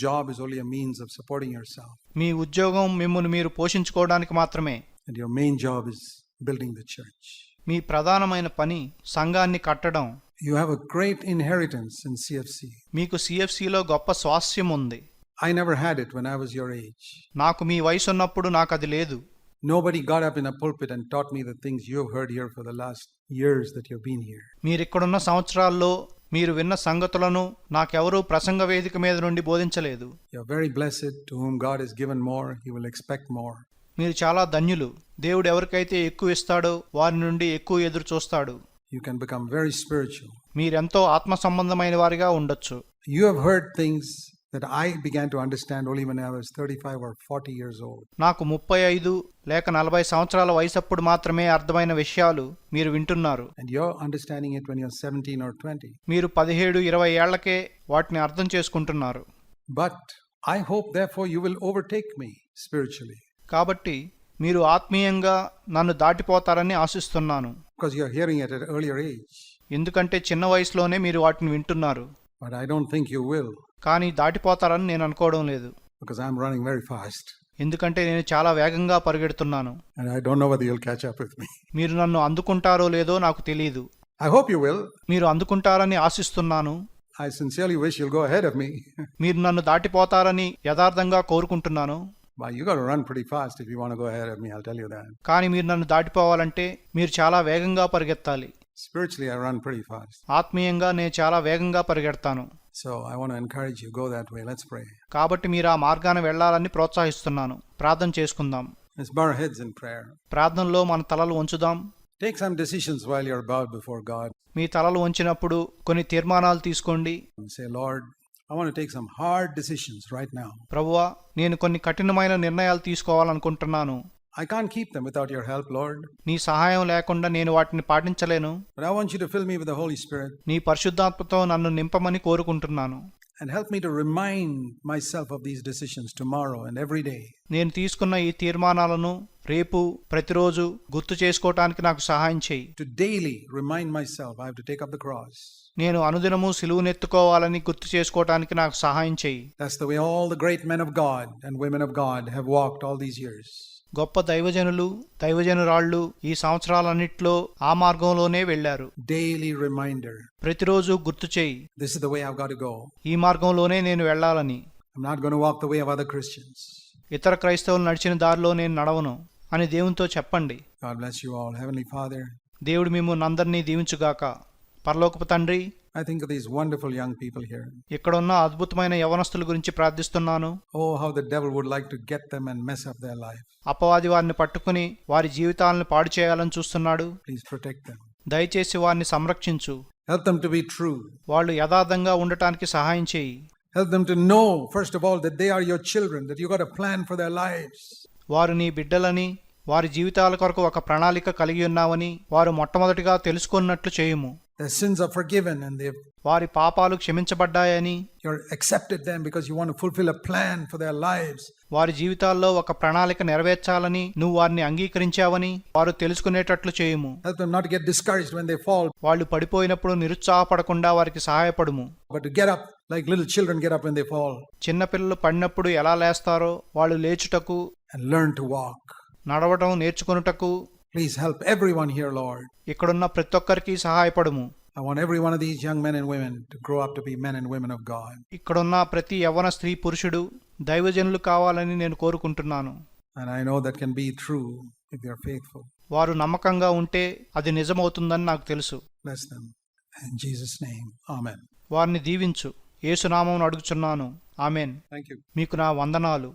job is only a means of supporting yourself. మీ ఉద్యోగం మిమ్మల్ని మీరు పోషించుకోవడానికి మాత్రమే. And your main job is building the church. మీ ప్రధానమైన పని సంఘాన్ని కట్టడం. You have a great inheritance in CFC. మీకు సిఎఫ్సిలో గొప్ప స్వాస్థ్యం ఉంది. I never had it when I was your age. నాకు మీ వయసు ఉన్నప్పుడు నాకు అది లేదు. Nobody got up in a pulpit and taught me the things you've heard here for the last years that you've been here. మీరిక్కడున్న సంవత్సరాల్లో మీరు విన్న సంగతులను నాకెవరూ ప్రసంగ వేదిక మీద నుండి బోధించలేదు. You're very blessed. To whom God has given more, He will expect more. మీరు చాలా ధన్యులు. దేవుడు ఎవరికైతే ఎక్కువ ఇస్తాడో వారి నుండి ఎక్కువ ఎదురు చూస్తాడు. You can become very spiritual. మీరెంతో ఆత్మ సంబంధమైన వారిగా ఉండొచ్చు. You have heard things that I began to understand only when I was 35 or 40 years old. నాకు 35 లేక 40 సంవత్సరాల వయసప్పుడు మాత్రమే అర్థమైన విషయాలు మీరు వింటున్నారు. And you're understanding it when you're 17 or 20. మీరు 17-20 ఏళ్లకే వాటిని అర్థం చేసుకుంటున్నారు. But I hope therefore you will overtake me spiritually. కాబట్టి మీరు ఆత్మీయంగా నన్ను దాటిపోతారని ఆశిస్తున్నాను. Because you're hearing it at an earlier age. ఎందుకంటే చిన్న వయసులోనే మీరు వాటిని వింటున్నారు. But I don't think you will. కానీ దాటిపోతారని నేను అనుకోవడం లేదు. Because I'm running very fast. ఎందుకంటే నేను చాలా వేగంగా పరిగెడుతున్నాను. And I don't know whether you'll catch up with me. మీరు నన్ను అందుకుంటారో లేదో నాకు తెలియదు. I hope you will. మీరు అందుకుంటారని ఆశిస్తున్నాను. I sincerely wish you'll go ahead of me. మీరు నన్ను దాటిపోతారని యథార్థంగా కోరుకుంటున్నాను. Well, you got to run pretty fast if you want to go ahead of me, I'll tell you that. కానీ మీరు నన్ను దాటిపోవాలంటే మీరు చాలా వేగంగా పరిగెత్తాలి. Spiritually, I run pretty fast. ఆత్మీయంగా నేను చాలా వేగంగా పరిగెడతాను. So I want to encourage you, go that way. Let's pray. కాబట్టి మీరు ఆ మార్గాన వెళ్ళాలని ప్రోత్సహిస్తున్నాను. ప్రార్థన చేసుకుందాం. Let's bow our heads in prayer. ప్రార్థనలో మన తలలు వంచుదాం. Take some decisions while you're bowed before God. మీ తలలు వంచినప్పుడు కొన్ని తీర్మానాలు తీసుకోండి. And say, Lord, I want to take some hard decisions right now. ప్రభువా, నేను కొన్ని కఠినమైన నిర్ణయాలు తీసుకోవాలనుకుంటున్నాను. I can't keep them without your help, Lord. నీ సహాయం లేకుండా నేను వాటిని పాటించలేను. But I want you to fill me with the Holy Spirit. నీ పరిశుద్ధాత్మతో నన్ను నింపమని కోరుకుంటున్నాను. And help me to remind myself of these decisions tomorrow and every day. నేను తీసుకున్న ఈ తీర్మానాలను రేపు ప్రతిరోజు గుర్తు చేసుకోవటానికి నాకు సహాయం చేయి. To daily remind myself I have to take up the cross. నేను అనుదినము సిలువనెత్తుకోవాలని గుర్తు చేసుకోవటానికి నాకు సహాయం చేయి. That's the way all the great men of God and women of God have walked all these years. గొప్ప దైవజనులు దైవజనురాళ్ళు ఈ సంవత్సరాలన్నిట్లో ఆ మార్గంలోనే వెళ్లారు. Daily reminder. ప్రతిరోజు గుర్తు చేయి. This is the way I've got to go. ఈ మార్గంలోనే నేను వెళ్ళాలని. I'm not going to walk the way of other Christians. ఇతర క్రైస్తవులు నడిచిన దారిలో నేను నడవను అని దేవునితో చెప్పండి. God bless you all. Heavenly Father, దేవుడు మిమ్మల్ని అందరినీ దీవించుగాక. పరలోకపు తండ్రి, I think of these wonderful young people here. ఇక్కడ ఉన్న అద్భుతమైన యవనస్తుల గురించి ప్రార్థిస్తున్నాను. Oh, how the devil would like to get them and mess up their life. అపవాది వారిని పట్టుకుని వారి జీవితాలను పాడు చేయాలని చూస్తున్నాడు. Please protect them. దయచేసి వారిని సంరక్షించు. Help them to be true. వాళ్ళు యథార్థంగా ఉండటానికి సహాయం చేయి. Help them to know, first of all, that they are your children, that you got a plan for their lives. వారు నీ బిడ్డలని, వారి జీవితాల కొరకు ఒక ప్రణాళిక కలిగి ఉన్నావని వారు మొట్టమొదటిగా తెలుసుకున్నట్లు చేయుము. Their sins are forgiven and వారి పాపాలు క్షమించబడ్డాయని, you're accepted them because you want to fulfill a plan for their lives. వారి జీవితాల్లో ఒక ప్రణాళిక నెరవేర్చాలని నువ్వు వారిని అంగీకరించావని వారు తెలుసుకునేటట్లు చేయుము. Help them not to get discouraged when they fall, వాళ్ళు పడిపోయినప్పుడు నిరుత్సాహపడకుండా వారికి సహాయపడుము. but to get up like little children get up when they fall. చిన్నపిల్లలు పడినప్పుడు ఎలా లేస్తారో వాళ్ళు లేచుటకు, And learn to walk. నడవటం నేర్చుకొనుటకు. Please help everyone here, Lord. ఇక్కడున్న ప్రతి ఒక్కరికి సహాయపడుము. I want every one of these young men and women to grow up to be men and women of God. ఇక్కడున్న ప్రతి యవ్వన స్త్రీ పురుషుడు దైవజనులు కావాలని నేను కోరుకుంటున్నాను. And I know that can be true if you're faithful. వారు నమ్మకంగా ఉంటే అది నిజమవుతుందని నాకు తెలుసు. Bless them. In Jesus' name, Amen. వారిని దీవించు. యేసునామమున అడుగుచున్నాను. ఆమెన్. Thank you. మీకు నా వందనాలు.